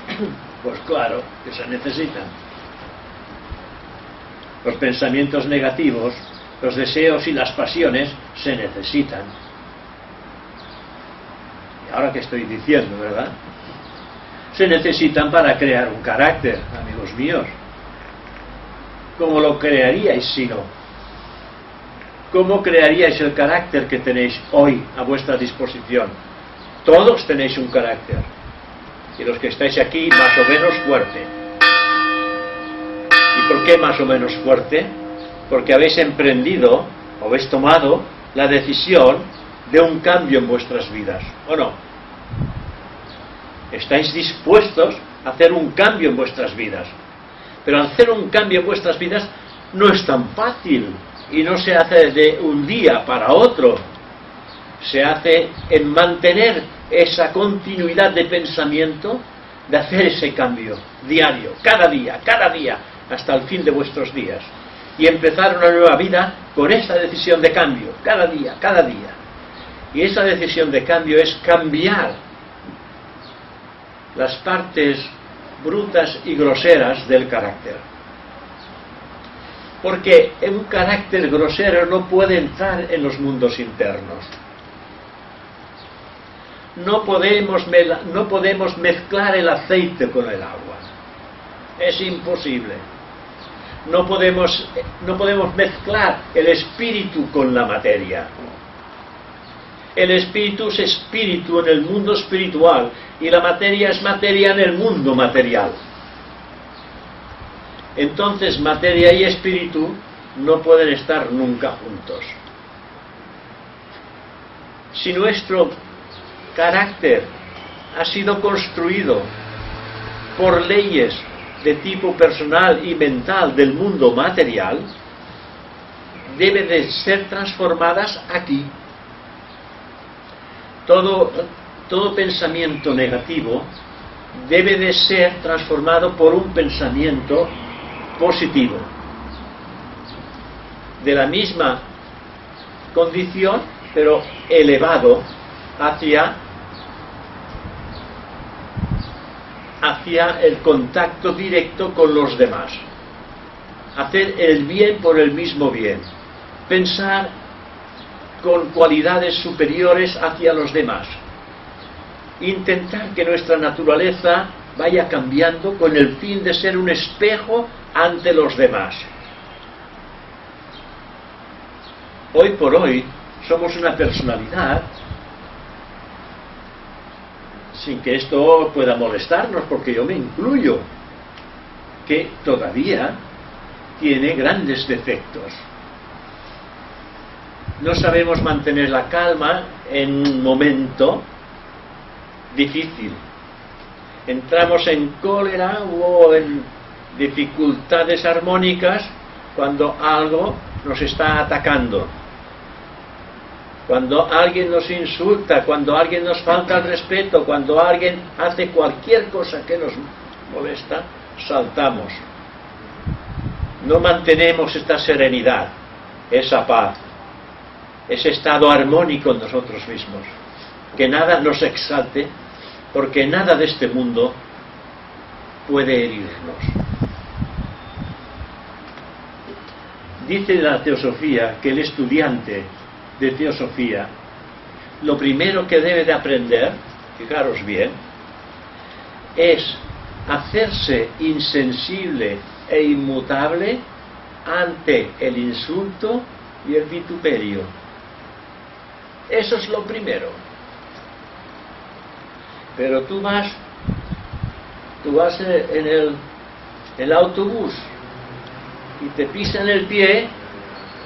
Pues claro que se necesitan. Los pensamientos negativos, los deseos y las pasiones se necesitan. Y ahora que estoy diciendo, ¿verdad? Se necesitan para crear un carácter, amigos míos. ¿Cómo lo crearíais si no? ¿Cómo crearíais el carácter que tenéis hoy a vuestra disposición? Todos tenéis un carácter. Y los que estáis aquí, más o menos fuerte. ¿Y por qué más o menos fuerte? Porque habéis emprendido, o habéis tomado la decisión de un cambio en vuestras vidas, ¿o no? Estáis dispuestos a hacer un cambio en vuestras vidas. Pero hacer un cambio en vuestras vidas no es tan fácil. Y no se hace de un día para otro. Se hace en mantener esa continuidad de pensamiento, de hacer ese cambio diario, cada día, hasta el fin de vuestros días. Y empezar una nueva vida con esa decisión de cambio, cada día. Y esa decisión de cambio es cambiar las partes brutas y groseras del carácter. Porque un carácter grosero no puede entrar en los mundos internos. No podemos mezclar el aceite con el agua. Es imposible. No podemos mezclar el espíritu con la materia. El espíritu es espíritu en el mundo espiritual y la materia es materia en el mundo material. Entonces materia y espíritu no pueden estar nunca juntos. Si nuestro carácter ha sido construido por leyes de tipo personal y mental del mundo material, debe de ser transformadas aquí. Todo pensamiento negativo debe de ser transformado por un pensamiento positivo, de la misma condición, pero elevado hacia el contacto directo con los demás. Hacer el bien por el mismo bien. Pensar con cualidades superiores hacia los demás. Intentar que nuestra naturaleza vaya cambiando con el fin de ser un espejo ante los demás. Hoy por hoy somos una personalidad, sin que esto pueda molestarnos, porque yo me incluyo, que todavía tiene grandes defectos. No sabemos mantener la calma en un momento difícil. entramos en cólera o en dificultades armónicas cuando algo nos está atacando, cuando alguien nos insulta, cuando alguien nos falta el respeto, cuando alguien hace cualquier cosa que nos molesta, saltamos. No mantenemos esta serenidad, esa paz, ese estado armónico en nosotros mismos, que nada nos exalte, porque nada de este mundo puede herirnos. Dice la teosofía que el estudiante de teosofía, lo primero que debe de aprender, fijaros bien, es hacerse insensible e inmutable ante el insulto y el vituperio. Eso es lo primero. Pero tú vas en el autobús y te pisan el pie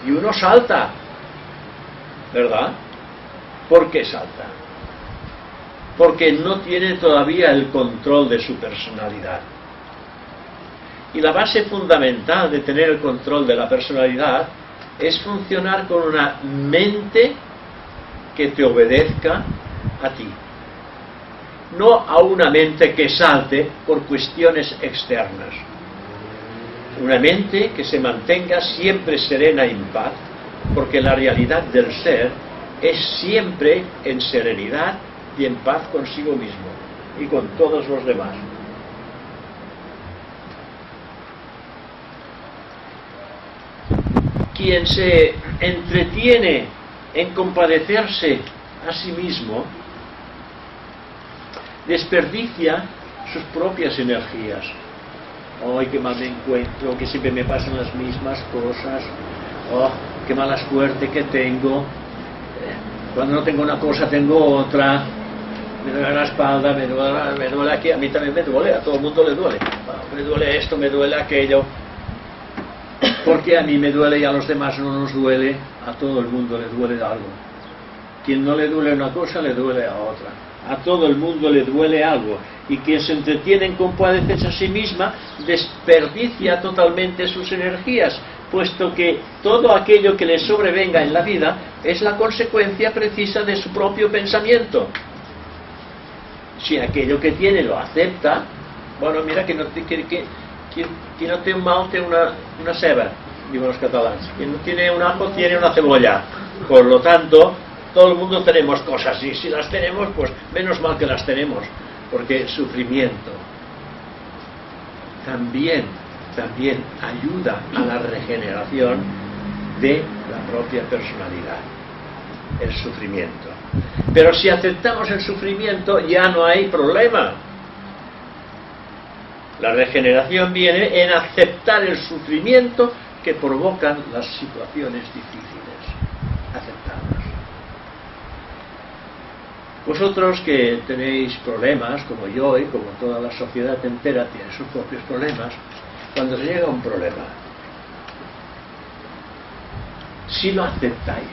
y uno salta, ¿verdad? ¿Por qué salta? Porque no tiene todavía el control de su personalidad. Y la base fundamental de tener el control de la personalidad es funcionar con una mente que te obedezca a ti, no a una mente que salte por cuestiones externas. Una mente que se mantenga siempre serena y en paz, porque la realidad del ser es siempre en serenidad y en paz consigo mismo y con todos los demás. Quien se entretiene en compadecerse a sí mismo desperdicia sus propias energías. ¡Ay, qué mal me encuentro! Que siempre me pasan las mismas cosas. ¡Oh, qué mala suerte que tengo! Cuando no tengo una cosa tengo otra. Me duele la espalda, me duele aquí. A mí también me duele, a todo el mundo le duele. Me duele esto, me duele aquello. Porque a mí me duele y a los demás no nos duele. A todo el mundo le duele algo. Quien no le duele una cosa, le duele a otra. A todo el mundo le duele algo. Y quien se entretiene en compadecerse a sí misma desperdicia totalmente sus energías, puesto que todo aquello que le sobrevenga en la vida es la consecuencia precisa de su propio pensamiento. Si aquello que tiene lo acepta, bueno, mira que no té un mal té una ceba, digo los catalanes. Quien no tiene un ajo tiene una cebolla. Por lo tanto, todo el mundo tenemos cosas, y si las tenemos, pues menos mal que las tenemos, porque el sufrimiento también ayuda a la regeneración de la propia personalidad, el sufrimiento. Pero si aceptamos el sufrimiento, ya no hay problema. La regeneración viene en aceptar el sufrimiento que provocan las situaciones difíciles, aceptarlas. Vosotros que tenéis problemas, como yo y como toda la sociedad entera tiene sus propios problemas, cuando se llega a un problema, si lo aceptáis,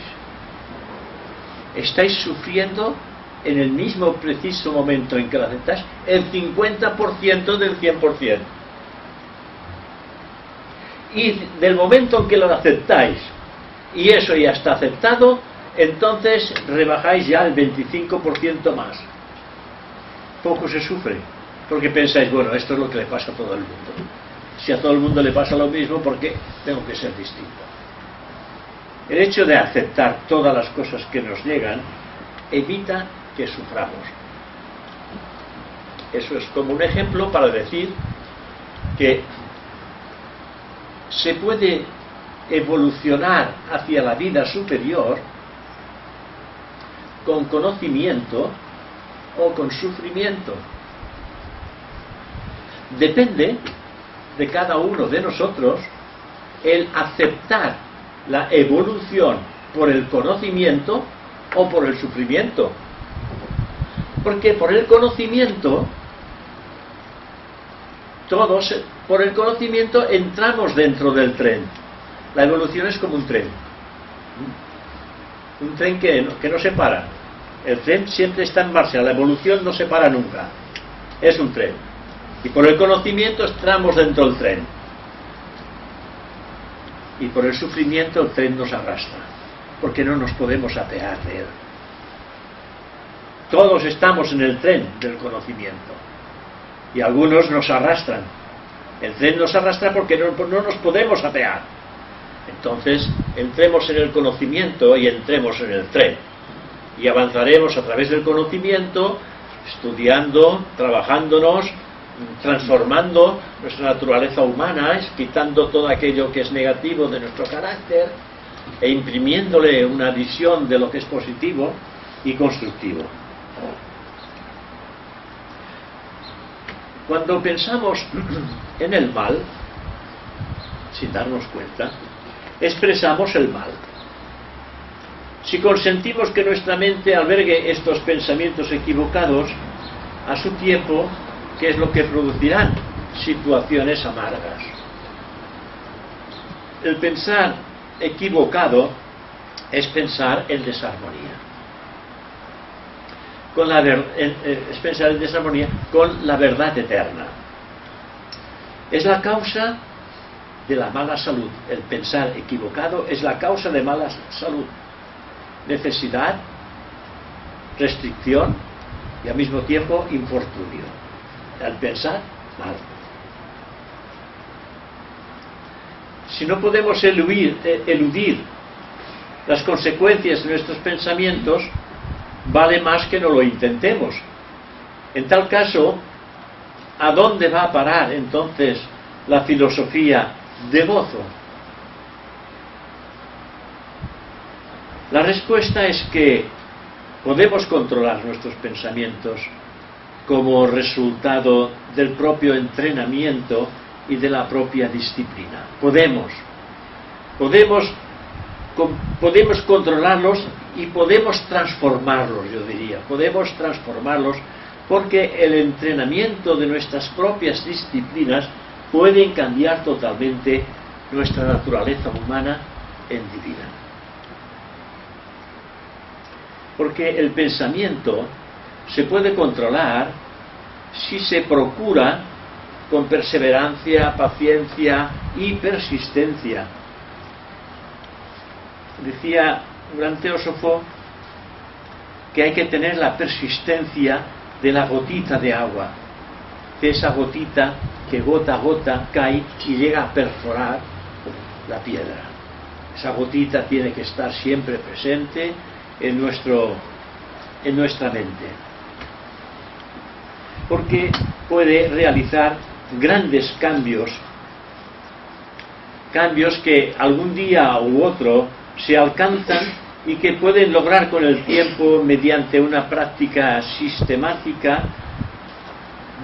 estáis sufriendo en el mismo preciso momento en que lo aceptáis el 50% del 100%. Y del momento en que lo aceptáis y eso ya está aceptado, entonces rebajáis ya el 25% más. Poco se sufre, porque pensáis, bueno, esto es lo que le pasa a todo el mundo. Si a todo el mundo le pasa lo mismo, ¿por qué tengo que ser distinto? El hecho de aceptar todas las cosas que nos llegan evita que suframos. Eso es como un ejemplo para decir que se puede evolucionar hacia la vida superior con conocimiento o con sufrimiento. Depende de cada uno de nosotros el aceptar la evolución por el conocimiento o por el sufrimiento. Porque por el conocimiento, todos por el conocimiento entramos dentro del tren. La evolución es como un tren. Un tren que no se para. El tren siempre está en marcha, la evolución no se para nunca. es un tren. Y por el conocimiento entramos dentro del tren. Y por el sufrimiento el tren nos arrastra, porque no nos podemos apear de él. Todos estamos en el tren del conocimiento. Y algunos nos arrastran. El tren nos arrastra porque no nos podemos apear. Entonces, entremos en el conocimiento y entremos en el tren. Y avanzaremos a través del conocimiento, estudiando, trabajándonos, transformando nuestra naturaleza humana, quitando todo aquello que es negativo de nuestro carácter e imprimiéndole una visión de lo que es positivo y constructivo. Cuando pensamos en el mal, sin darnos cuenta, expresamos el mal. Si consentimos que nuestra mente albergue estos pensamientos equivocados, a su tiempo, ¿qué es lo que producirán? Situaciones amargas. El pensar equivocado es pensar en desarmonía. Es pensar en desarmonía con la verdad eterna. Es la causa de la mala salud. El pensar equivocado es la causa de mala salud. Necesidad, restricción y al mismo tiempo infortunio. Al pensar mal. Si no podemos eludir las consecuencias de nuestros pensamientos, vale más que no lo intentemos. En tal caso, ¿a dónde va a parar entonces la filosofía de gozo? La respuesta es que podemos controlar nuestros pensamientos como resultado del propio entrenamiento y de la propia disciplina. Podemos controlarlos y podemos transformarlos, yo diría. Podemos transformarlos porque el entrenamiento de nuestras propias disciplinas pueden cambiar totalmente nuestra naturaleza humana en divina. Porque el pensamiento se puede controlar si se procura con perseverancia, paciencia y persistencia. Decía un gran teósofo que hay que tener la persistencia de la gotita de agua, de esa gotita que gota a gota cae y llega a perforar la piedra. Esa gotita tiene que estar siempre presente en nuestra mente, porque puede realizar grandes cambios que algún día u otro se alcanzan y que pueden lograr con el tiempo, mediante una práctica sistemática,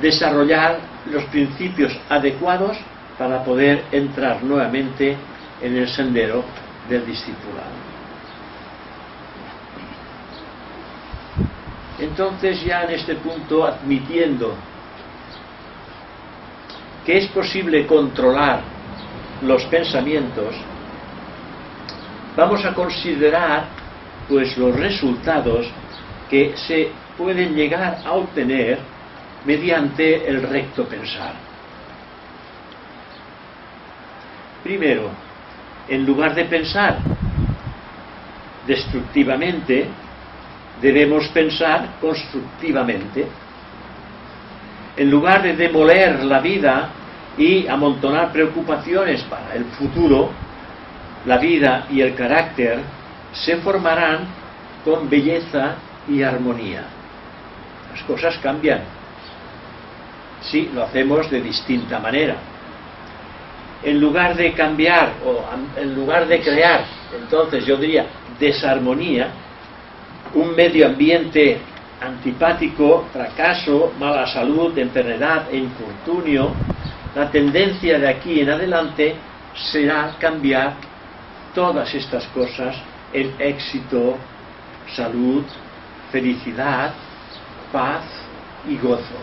desarrollar los principios adecuados para poder entrar nuevamente en el sendero del discipulado. Entonces, ya en este punto, admitiendo que es posible controlar los pensamientos, vamos a considerar pues los resultados que se pueden llegar a obtener mediante el recto pensar. Primero, en lugar de pensar destructivamente, debemos pensar constructivamente. En lugar de demoler la vida y amontonar preocupaciones para el futuro, la vida y el carácter se formarán con belleza y armonía. Las cosas cambian si lo hacemos de distinta manera. En lugar de cambiar o en lugar de crear, entonces yo diría desarmonía, un medio ambiente antipático, fracaso, mala salud, enfermedad e infortunio, la tendencia de aquí en adelante será cambiar todas estas cosas en éxito, salud, felicidad, paz y gozo.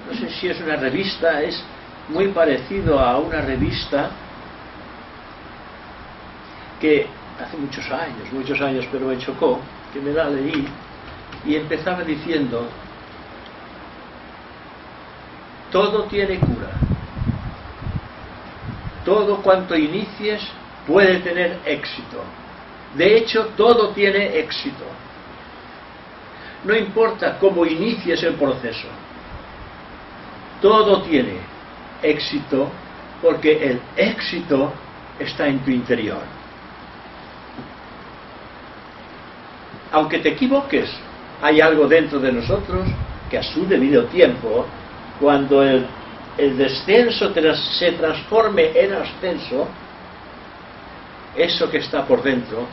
No sé si es una revista, es muy parecido a una revista que hace muchos años, pero me chocó, que me la leí, y empezaba diciendo: todo tiene cura, todo cuanto inicies puede tener éxito, de hecho todo tiene éxito, no importa cómo inicies el proceso, todo tiene éxito, porque el éxito está en tu interior. Aunque te equivoques, hay algo dentro de nosotros que a su debido tiempo, cuando el descenso se transforme en ascenso, eso que está por dentro,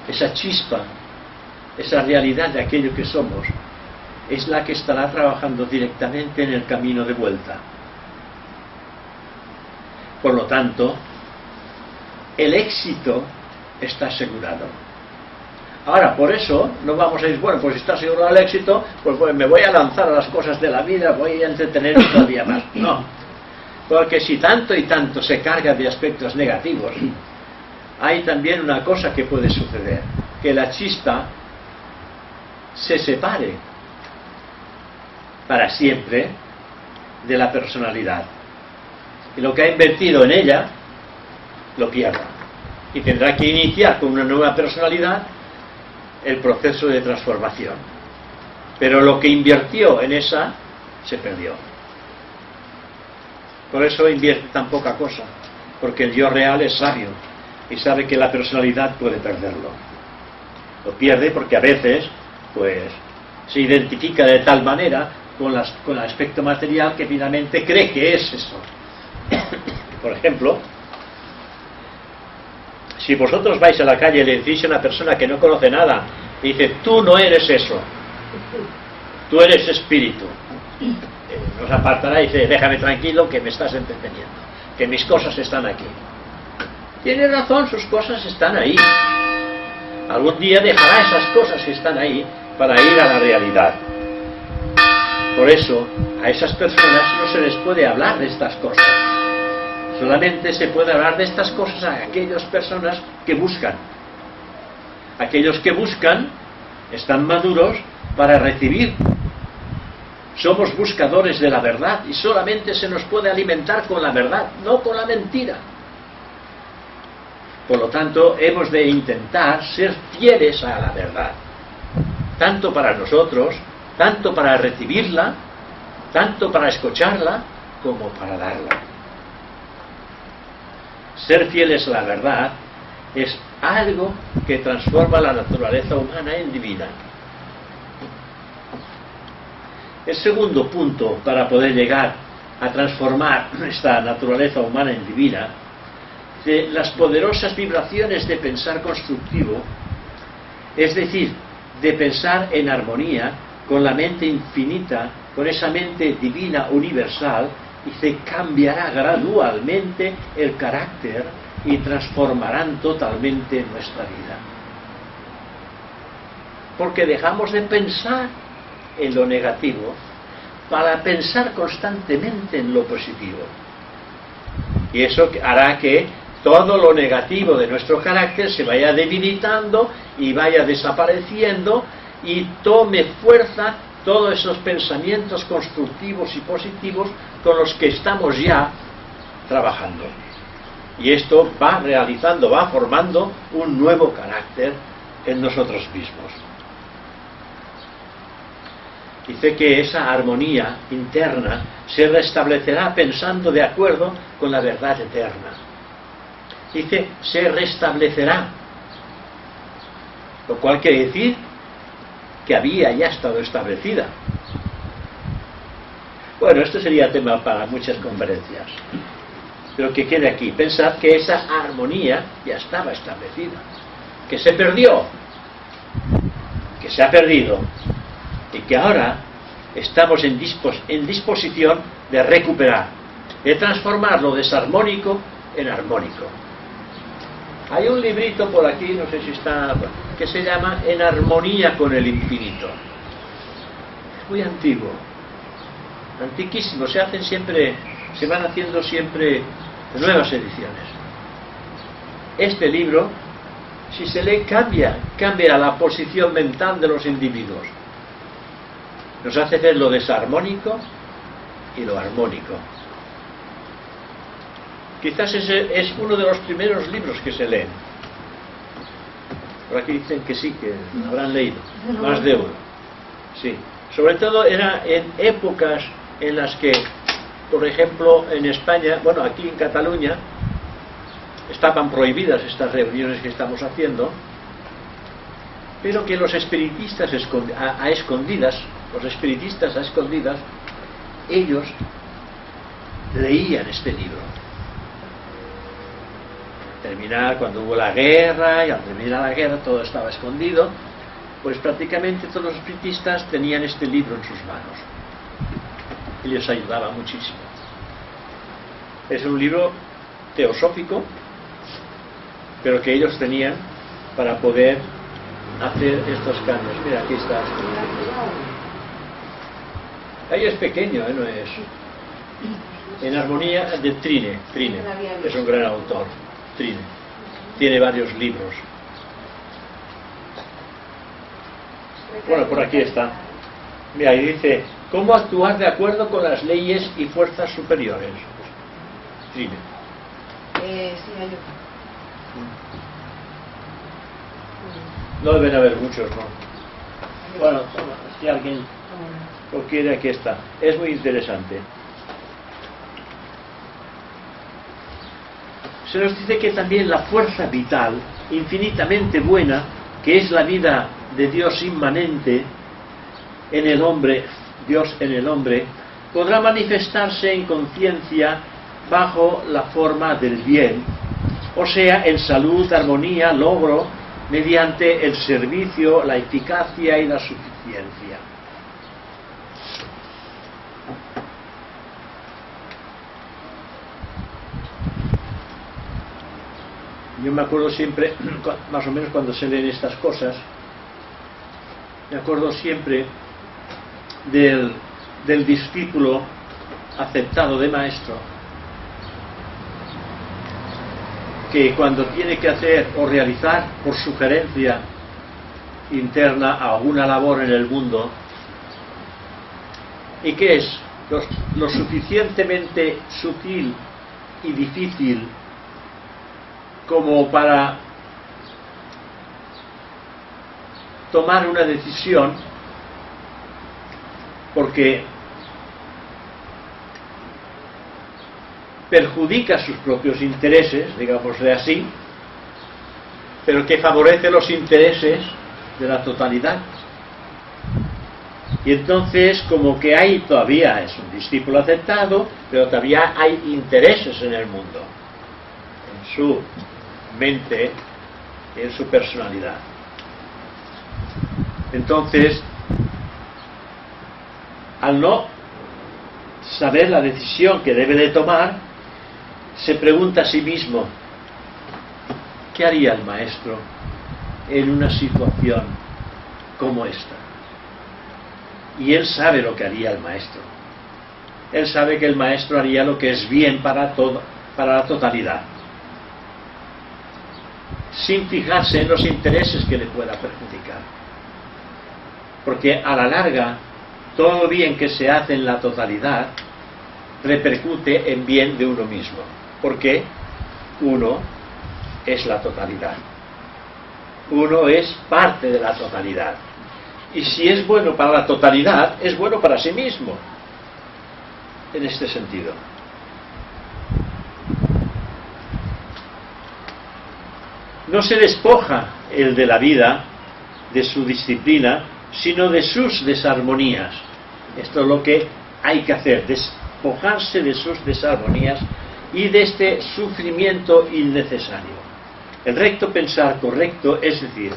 esa chispa, esa realidad de aquello que somos, es la que estará trabajando directamente en el camino de vuelta. Por lo tanto, el éxito está asegurado. Ahora, por eso, no vamos a decir, bueno, pues si está asegurado el éxito, pues me voy a lanzar a las cosas de la vida, voy a entretener todavía más. No, porque si tanto y tanto se carga de aspectos negativos, hay también una cosa que puede suceder, que la chispa se separe para siempre de la personalidad, y lo que ha invertido en ella lo pierda, y tendrá que iniciar con una nueva personalidad el proceso de transformación, pero lo que invirtió en esa se perdió. Por eso invierte tan poca cosa, porque el yo real es sabio y sabe que la personalidad puede perderlo. Lo pierde porque a veces pues se identifica de tal manera con el aspecto material que finalmente cree que es eso. Por ejemplo, si vosotros vais a la calle y le decís a una persona que no conoce nada, y dice: tú no eres eso, tú eres espíritu, nos apartará y dice: déjame tranquilo, que me estás entreteniendo, que mis cosas están aquí. Tiene razón, sus cosas están ahí. Algún día dejará esas cosas que están ahí para ir a la realidad. Por eso, a esas personas no se les puede hablar de estas cosas. Solamente se puede hablar de estas cosas a aquellas personas que buscan. Aquellos que buscan están maduros para recibir. Somos buscadores de la verdad y solamente se nos puede alimentar con la verdad, no con la mentira. Por lo tanto, hemos de intentar ser fieles a la verdad, tanto para nosotros, tanto para recibirla, tanto para escucharla, como para darla. Ser fieles a la verdad es algo que transforma la naturaleza humana en divina. El segundo punto para poder llegar a transformar esta naturaleza humana en divina, de las poderosas vibraciones de pensar constructivo, es decir, de pensar en armonía con la mente infinita, con esa mente divina universal, y se cambiará gradualmente el carácter y transformarán totalmente nuestra vida. Porque dejamos de pensar en lo negativo para pensar constantemente en lo positivo. Y eso hará que todo lo negativo de nuestro carácter se vaya debilitando y vaya desapareciendo y tome fuerza todos esos pensamientos constructivos y positivos con los que estamos ya trabajando. Y esto va realizando, va formando un nuevo carácter en nosotros mismos. Dice que esa armonía interna se restablecerá pensando de acuerdo con la verdad eterna. Dice, se restablecerá. Lo cual quiere decir que había ya estado establecida. Bueno, esto sería tema para muchas conferencias. Pero que quede aquí. Pensad que esa armonía ya estaba establecida. Que se perdió. Que se ha perdido. Y que ahora estamos en disposición de recuperar. De transformar lo desarmónico en armónico. Hay un librito por aquí, no sé si está, que se llama En armonía con el infinito. Es muy antiguo, antiquísimo. Se van haciendo siempre nuevas ediciones. este libro, si se lee, cambia la posición mental de los individuos. Nos hace ver lo desarmónico y lo armónico. Quizás ese es uno de los primeros libros que se leen. Por aquí dicen que sí, que lo habrán leído, más de uno. Sí, sobre todo era en épocas en las que, por ejemplo, en España, bueno, aquí en Cataluña, estaban prohibidas estas reuniones que estamos haciendo, pero que los espiritistas a escondidas, ellos leían este libro. Cuando hubo la guerra, y al terminar la guerra todo estaba escondido, pues prácticamente todos los espiritistas tenían este libro en sus manos y les ayudaba muchísimo. Es un libro teosófico, pero que ellos tenían para poder hacer estos cambios. Mira, aquí está. Ahí es pequeño, no es. En armonía de Trine es un gran autor. Trine tiene varios libros. Bueno, por aquí está. Mira, ahí dice: ¿cómo actuar de acuerdo con las leyes y fuerzas superiores? Trine. Sí, hay otro. No deben haber muchos, ¿no? Bueno, si alguien lo quiere, aquí está. Es muy interesante. Se nos dice que también la fuerza vital, infinitamente buena, que es la vida de Dios inmanente en el hombre, Dios en el hombre, podrá manifestarse en conciencia bajo la forma del bien, o sea, en salud, armonía, logro, mediante el servicio, la eficacia y la suficiencia. Yo me acuerdo siempre, más o menos cuando se leen estas cosas, me acuerdo siempre del discípulo aceptado de maestro, que cuando tiene que hacer o realizar por sugerencia interna alguna labor en el mundo, y que es lo suficientemente sutil y difícil como para tomar una decisión, porque perjudica sus propios intereses, digámosle así, pero que favorece los intereses de la totalidad. Y entonces, como que hay todavía, es un discípulo aceptado, pero todavía hay intereses en el mundo, en su mente, en su personalidad. Entonces, al no saber la decisión que debe de tomar, se pregunta a sí mismo: ¿qué haría el maestro en una situación como esta? Y él sabe lo que haría el maestro. Él sabe que el maestro haría lo que es bien para la totalidad, sin fijarse en los intereses que le pueda perjudicar. Porque a la larga, todo bien que se hace en la totalidad repercute en bien de uno mismo, porque uno es la totalidad, uno es parte de la totalidad, y si es bueno para la totalidad, es bueno para sí mismo, en este sentido. No se despoja el de la vida de su disciplina, sino de sus desarmonías. Esto es lo que hay que hacer, despojarse de sus desarmonías y de este sufrimiento innecesario. El recto pensar correcto, es decir,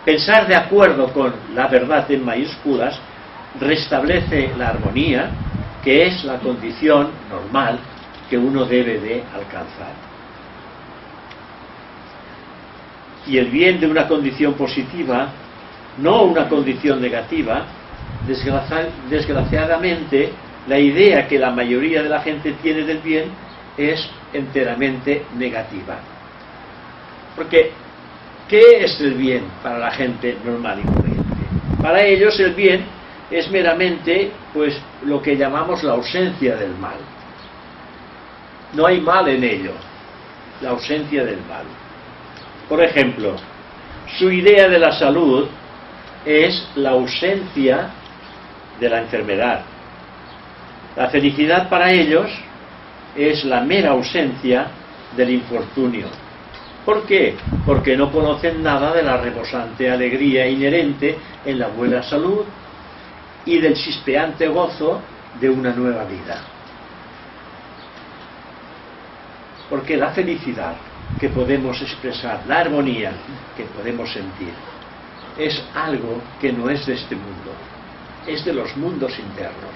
pensar de acuerdo con la verdad en mayúsculas, restablece la armonía, que es la condición normal que uno debe de alcanzar. Y el bien de una condición positiva, no una condición negativa. Desgraciadamente, la idea que la mayoría de la gente tiene del bien es enteramente negativa. Porque, ¿qué es el bien para la gente normal y corriente? Para ellos el bien es meramente, pues, lo que llamamos la ausencia del mal. No hay mal en ello, la ausencia del mal. Por ejemplo, su idea de la salud es la ausencia de la enfermedad. La felicidad para ellos es la mera ausencia del infortunio. ¿Por qué? Porque no conocen nada de la rebosante alegría inherente en la buena salud y del chispeante gozo de una nueva vida. Porque la felicidad que podemos expresar, la armonía que podemos sentir, es algo que no es de este mundo, es de los mundos internos.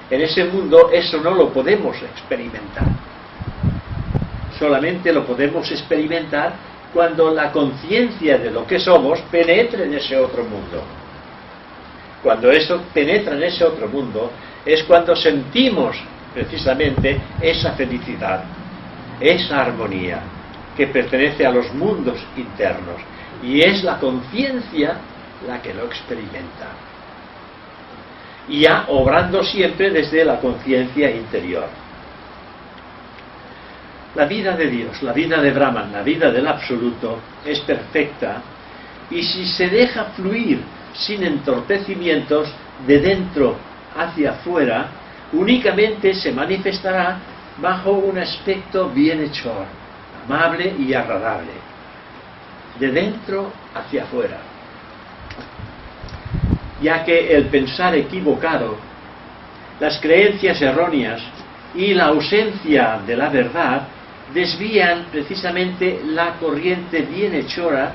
En ese mundo eso no lo podemos experimentar. Solamente lo podemos experimentar cuando la conciencia de lo que somos penetre en ese otro mundo. Cuando eso penetra en ese otro mundo es cuando sentimos precisamente esa felicidad, esa armonía que pertenece a los mundos internos, y es la conciencia la que lo experimenta, y ya obrando siempre desde la conciencia interior. La vida de Dios, la vida de Brahman, la vida del absoluto es perfecta, y si se deja fluir sin entorpecimientos de dentro hacia afuera, únicamente se manifestará bajo un aspecto bienhechor, amable y agradable, de dentro hacia afuera, ya que el pensar equivocado, las creencias erróneas y la ausencia de la verdad desvían precisamente la corriente bienhechora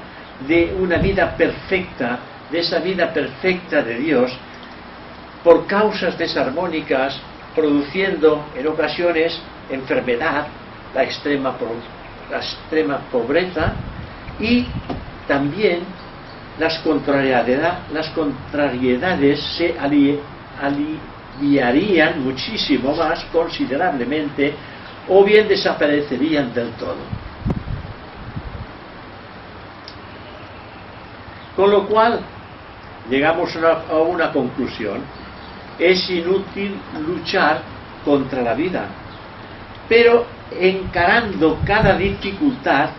de una vida perfecta, de esa vida perfecta de Dios, por causas desarmónicas, produciendo en ocasiones enfermedad, la extrema pobreza, y también las contrariedades se aliviarían muchísimo más, considerablemente, o bien desaparecerían del todo. Con lo cual, llegamos a una conclusión: es inútil luchar contra la vida, pero encarando cada dificultad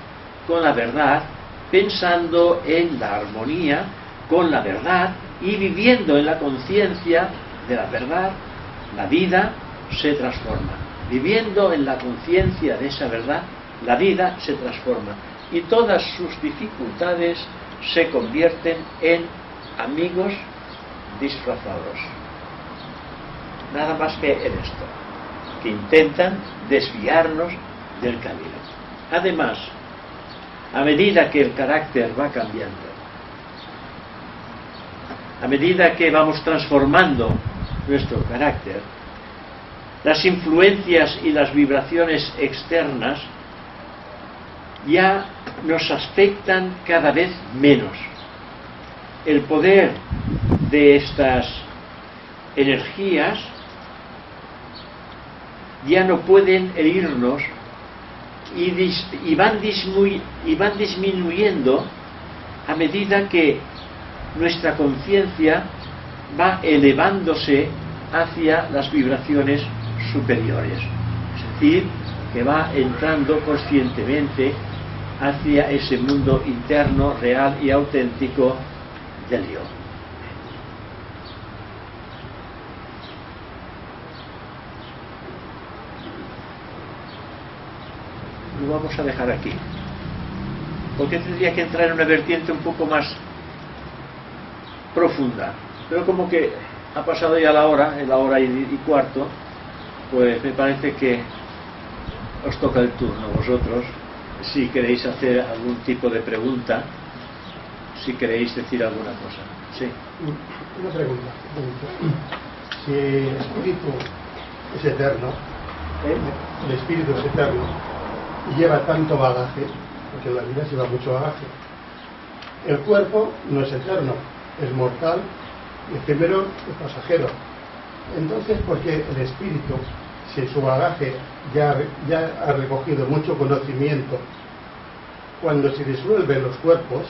con la verdad, pensando en la armonía con la verdad y viviendo en la conciencia de la verdad, la vida se transforma. Viviendo en la conciencia de esa verdad, la vida se transforma y todas sus dificultades se convierten en amigos disfrazados. Nada más que en esto, que intentan desviarnos del camino. Además, a medida que el carácter va cambiando, a medida que vamos transformando nuestro carácter, las influencias y las vibraciones externas ya nos afectan cada vez menos. El poder de estas energías ya no pueden herirnos y van disminuyendo a medida que nuestra conciencia va elevándose hacia las vibraciones superiores, es decir, que va entrando conscientemente hacia ese mundo interno, real y auténtico del yo. Lo vamos a dejar aquí, porque tendría que entrar en una vertiente un poco más profunda, pero como que ha pasado ya la hora y cuarto, pues me parece que os toca el turno vosotros, si queréis hacer algún tipo de pregunta, si queréis decir alguna cosa. Sí. Una pregunta. Si el espíritu es eterno, el espíritu es eterno y lleva tanto bagaje, porque en la vida se lleva mucho bagaje, el cuerpo no es eterno, es mortal, efímero y pasajero. Entonces, ¿por qué el espíritu, si en su bagaje ya ha recogido mucho conocimiento cuando se disuelven los cuerpos,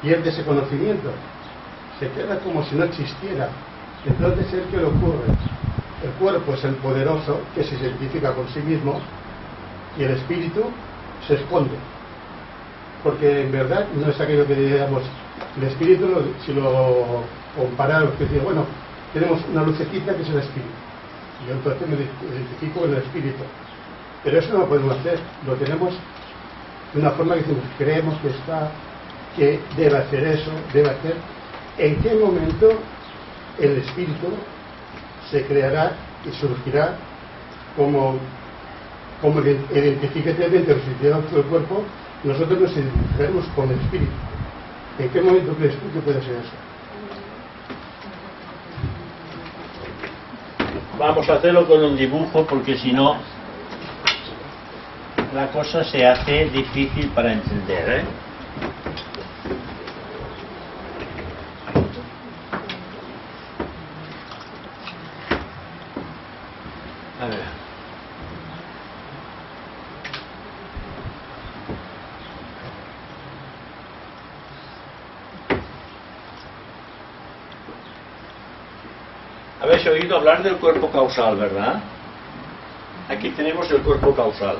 pierde ese conocimiento, se queda como si no existiera. Entonces, ¿qué le ocurre? El cuerpo es el poderoso que se identifica con sí mismo y el espíritu se esconde. Porque en verdad no es aquello que digamos, el espíritu, si lo comparamos, que dice, bueno, tenemos una lucecita que es el espíritu. Y yo entonces me identifico con el espíritu. Pero eso no lo podemos hacer, lo tenemos de una forma que decimos, creemos que está, que debe hacer eso, debe hacer. ¿En qué momento el espíritu se creará y surgirá como identificativamente resucitado del cuerpo? Nosotros nos identificaremos con el espíritu. ¿En qué momento crees tú que puede ser eso? Vamos a hacerlo con un dibujo porque si no la cosa se hace difícil para entender, ¿eh? A ver. Habéis oído hablar del cuerpo causal, ¿verdad? Aquí tenemos el cuerpo causal.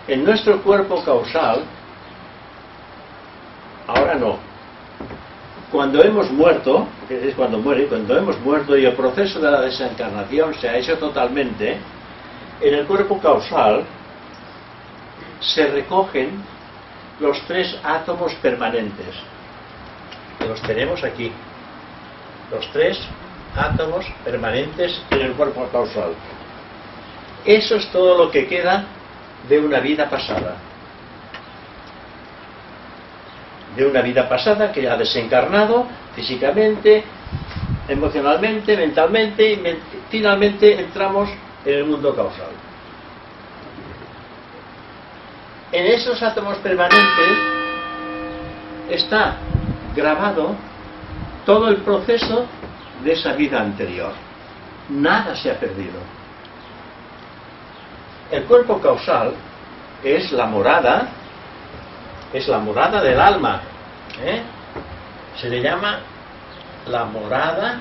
En nuestro cuerpo causal, ahora no. Cuando hemos muerto, que es cuando muere, cuando hemos muerto y el proceso de la desencarnación se ha hecho totalmente, en el cuerpo causal se recogen los 3 átomos permanentes. Los tenemos aquí. Los 3 átomos permanentes en el cuerpo causal. Eso es todo lo que queda de una vida pasada. De una vida pasada que ha desencarnado físicamente, emocionalmente, mentalmente y finalmente entramos en el mundo causal. En esos átomos permanentes está grabado todo el proceso de esa vida anterior. Nada se ha perdido. El cuerpo causal es la morada del alma, ¿eh? Se le llama la morada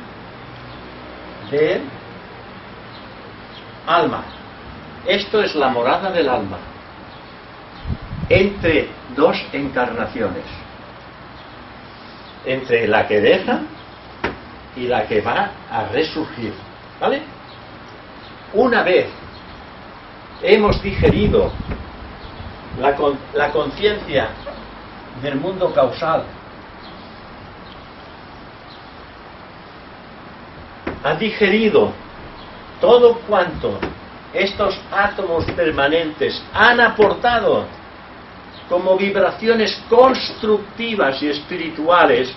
del alma. Esto es la morada del alma entre 2 encarnaciones, entre la que deja y la que va a resurgir, ¿vale? Una vez hemos digerido la conciencia del mundo causal, ha digerido todo cuanto estos átomos permanentes han aportado como vibraciones constructivas y espirituales,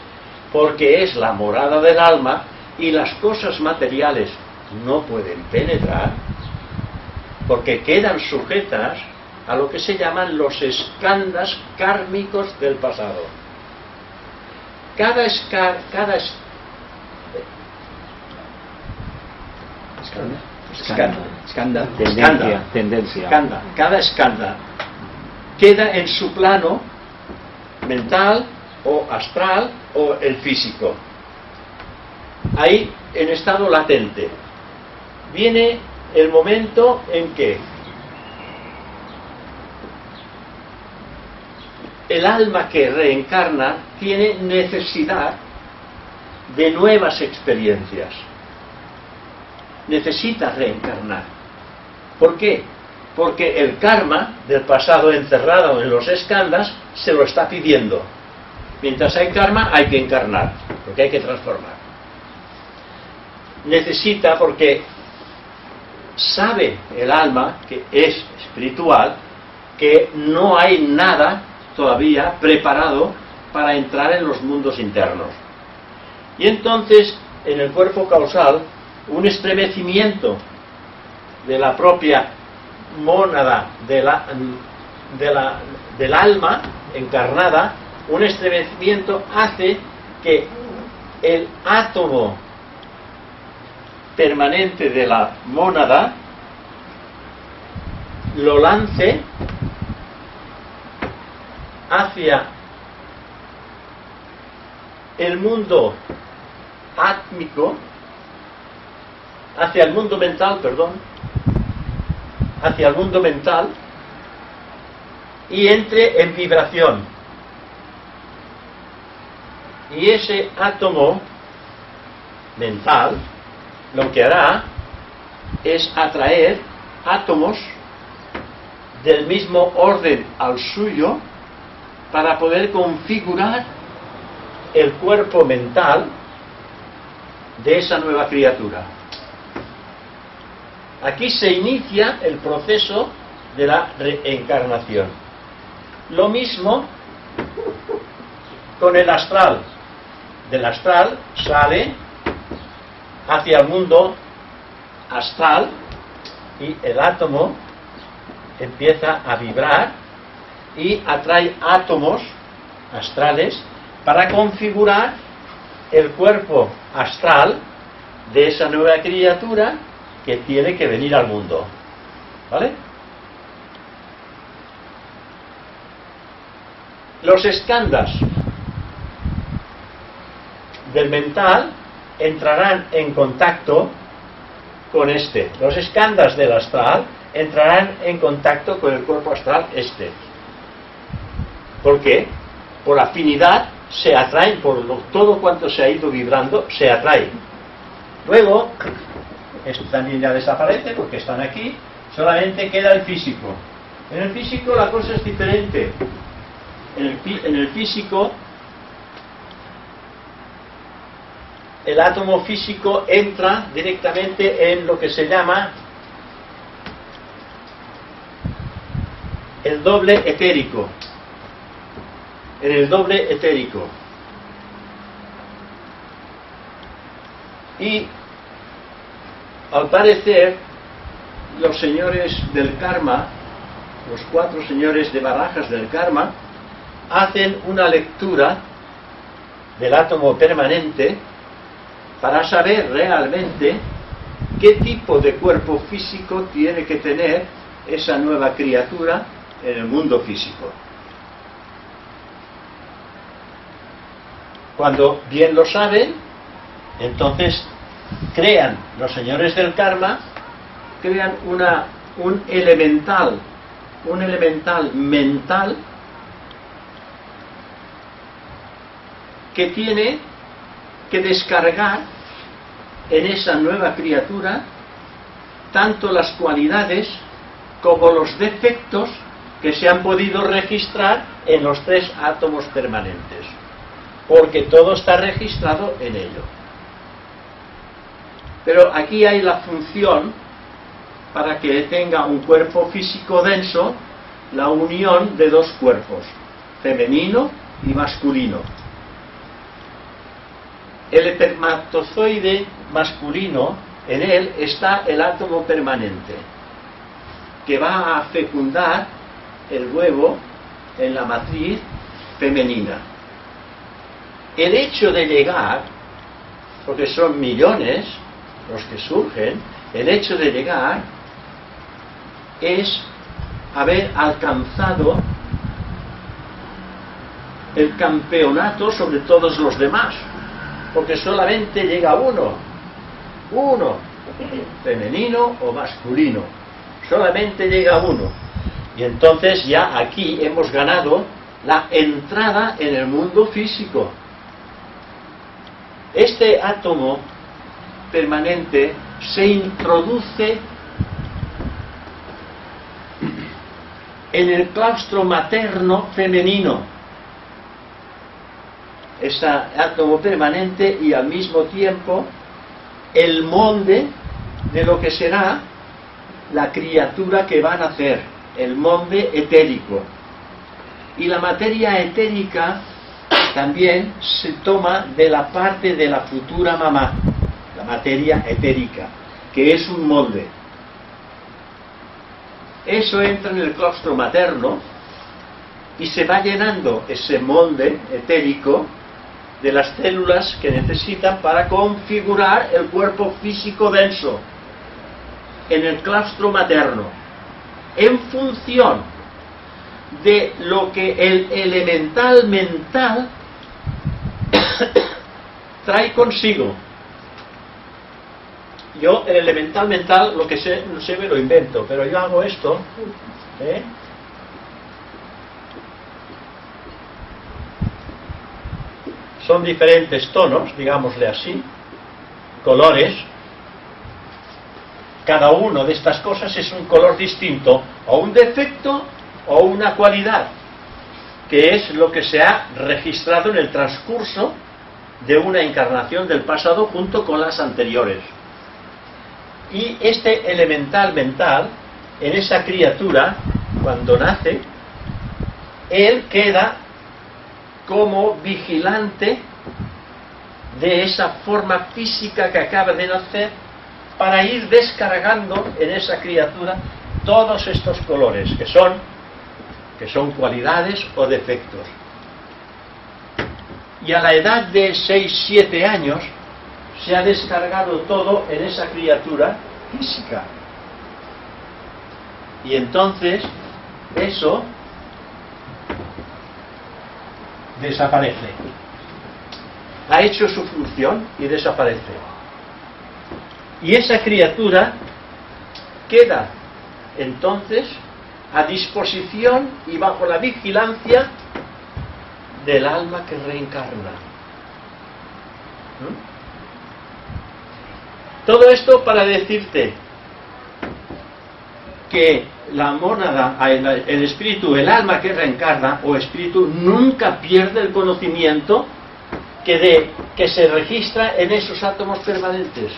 porque es la morada del alma y las cosas materiales no pueden penetrar, porque quedan sujetas a lo que se llaman los skandhas kármicos del pasado. Cada skandha queda en su plano mental o astral o el físico, ahí en estado latente. Viene el momento en que el alma que reencarna tiene necesidad de nuevas experiencias, necesita reencarnar. ¿Por qué? Porque el karma del pasado encerrado en los skandhas se lo está pidiendo. Mientras hay karma hay que encarnar, porque hay que transformar. Necesita, porque sabe el alma, que es espiritual, que no hay nada todavía preparado para entrar en los mundos internos. Y entonces, en el cuerpo causal, un estremecimiento de la propia mónada del alma encarnada, un estremecimiento hace que el átomo permanente de la mónada lo lance hacia el mundo átmico, hacia el mundo mental, perdón, hacia el mundo mental, y entre en vibración. Y ese átomo mental lo que hará es atraer átomos del mismo orden al suyo para poder configurar el cuerpo mental de esa nueva criatura. Aquí se inicia el proceso de la reencarnación. Lo mismo con el astral. Del astral sale hacia el mundo astral y el átomo empieza a vibrar y atrae átomos astrales para configurar el cuerpo astral de esa nueva criatura que tiene que venir al mundo. ¿Vale? Los skandhas del mental entrarán en contacto con este. Los skandhas del astral entrarán en contacto con el cuerpo astral este. ¿Por qué? Por afinidad se atraen, todo cuanto se ha ido vibrando se atrae. Luego, esto también ya desaparece porque están aquí, solamente queda el físico. En el físico la cosa es diferente. En el físico, el átomo físico entra directamente en lo que se llama el doble etérico. En el doble etérico. Y al parecer los señores del karma, los 4 señores de barajas del karma, hacen una lectura del átomo permanente para saber realmente qué tipo de cuerpo físico tiene que tener esa nueva criatura en el mundo físico. Cuando bien lo saben, entonces crean los señores del karma, crean un elemental mental que tiene que descargar en esa nueva criatura tanto las cualidades como los defectos que se han podido registrar en los 3 átomos permanentes, porque todo está registrado en ello. Pero aquí hay la función para que tenga un cuerpo físico denso, la unión de 2 cuerpos, femenino y masculino. El espermatozoide masculino, en él está el átomo permanente, que va a fecundar el huevo en la matriz femenina. El hecho de llegar, porque son millones los que surgen, el hecho de llegar es haber alcanzado el campeonato sobre todos los demás, porque solamente llega uno, femenino o masculino, solamente llega uno, y entonces ya aquí hemos ganado la entrada en el mundo físico. Este átomo permanente se introduce en el claustro materno femenino, ese átomo permanente, y al mismo tiempo el molde de lo que será la criatura que van a nacer, el molde etérico. Y la materia etérica también se toma de la parte de la futura mamá, la materia etérica, que es un molde. Eso entra en el claustro materno y se va llenando ese molde etérico de las células que necesitan para configurar el cuerpo físico denso en el claustro materno, en función de lo que el elemental mental trae consigo. Yo, el elemental mental, lo que sé, no sé, me lo invento, pero yo hago esto, ¿eh? Son diferentes tonos, digámosle así, colores. Cada uno de estas cosas es un color distinto, o un defecto o una cualidad, que es lo que se ha registrado en el transcurso de una encarnación del pasado junto con las anteriores. Y este elemental mental, en esa criatura, cuando nace, él queda como vigilante de esa forma física que acaba de nacer, para ir descargando en esa criatura todos estos colores que son cualidades o defectos. Y a la edad de 6-7 años se ha descargado todo en esa criatura física. Y entonces eso desaparece. Ha hecho su función y desaparece. Y esa criatura queda entonces a disposición y bajo la vigilancia del alma que reencarna. Todo esto para decirte que la mónada, el espíritu, el alma que reencarna o espíritu, nunca pierde el conocimiento que se registra en esos átomos permanentes.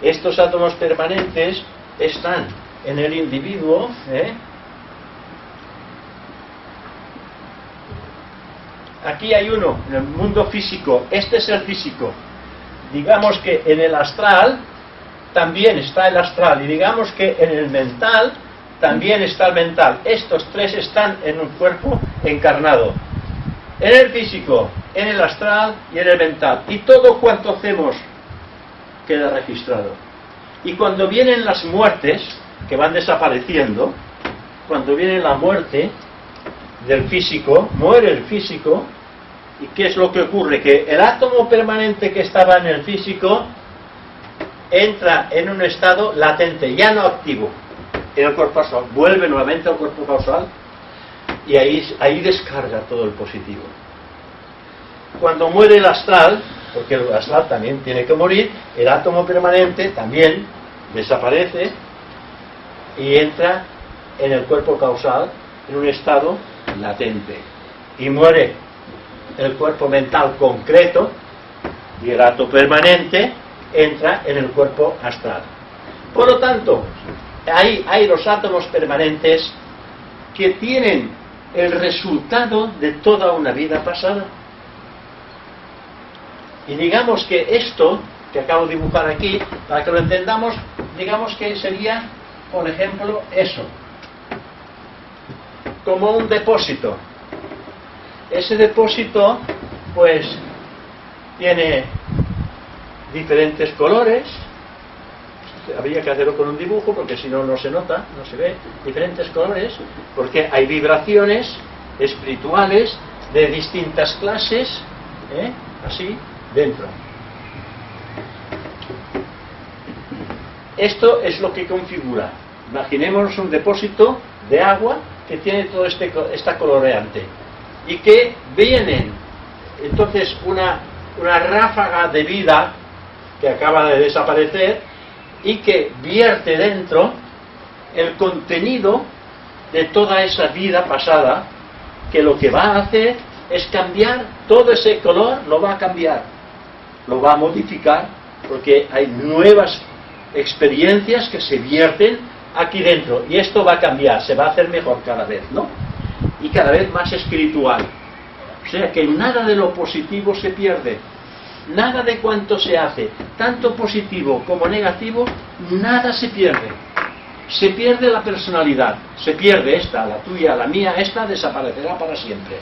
Estos átomos permanentes están en el individuo, Aquí hay uno, en el mundo físico. Este es el físico. Digamos que en el astral también está el astral, y digamos que en el mental también está el mental. Estos tres están en un cuerpo encarnado. En el físico, en el astral y en el mental. Y todo cuanto hacemos queda registrado. Y cuando vienen las muertes, que van desapareciendo, cuando viene la muerte del físico, muere el físico, ¿y qué es lo que ocurre? Que el átomo permanente que estaba en el físico entra en un estado latente, ya no activo, en el cuerpo causal, vuelve nuevamente al cuerpo causal, y ahí descarga todo el positivo. Cuando muere el astral, porque el astral también tiene que morir, el átomo permanente también desaparece y entra en el cuerpo causal en un estado latente, y muere el cuerpo mental concreto, y el átomo permanente entra en el cuerpo astral. Por lo tanto, hay los átomos permanentes que tienen el resultado de toda una vida pasada. Y digamos que esto que acabo de dibujar aquí, para que lo entendamos, digamos que sería, por ejemplo, eso, como un depósito. Ese depósito, pues, tiene diferentes colores. Habría que hacerlo con un dibujo, porque si no, no se nota, no se ve. Diferentes colores, porque hay vibraciones espirituales de distintas clases, así, dentro. Esto es lo que configura. Imaginemos un depósito de agua que tiene todo esta coloreante, y que vienen entonces una ráfaga de vida que acaba de desaparecer y que vierte dentro el contenido de toda esa vida pasada, que lo que va a hacer es cambiar todo ese color, lo va a cambiar, lo va a modificar, porque hay nuevas experiencias que se vierten aquí dentro, y esto va a cambiar, se va a hacer mejor cada vez, ¿no? Y cada vez más espiritual. O sea que nada de lo positivo se pierde, nada de cuanto se hace, tanto positivo como negativo, nada se pierde. Se pierde la personalidad, se pierde esta, la tuya, la mía, esta desaparecerá para siempre.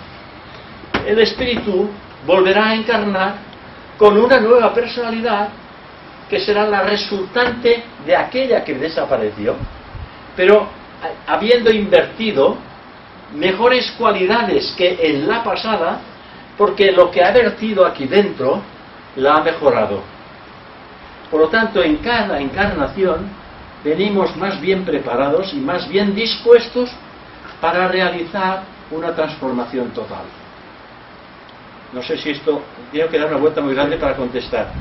El espíritu volverá a encarnar con una nueva personalidad que será la resultante de aquella que desapareció, pero habiendo invertido mejores cualidades que en la pasada, porque lo que ha vertido aquí dentro la ha mejorado. Por lo tanto, en cada encarnación venimos más bien preparados y más bien dispuestos para realizar una transformación total. No sé si esto... Tengo que dar una vuelta muy grande para contestar.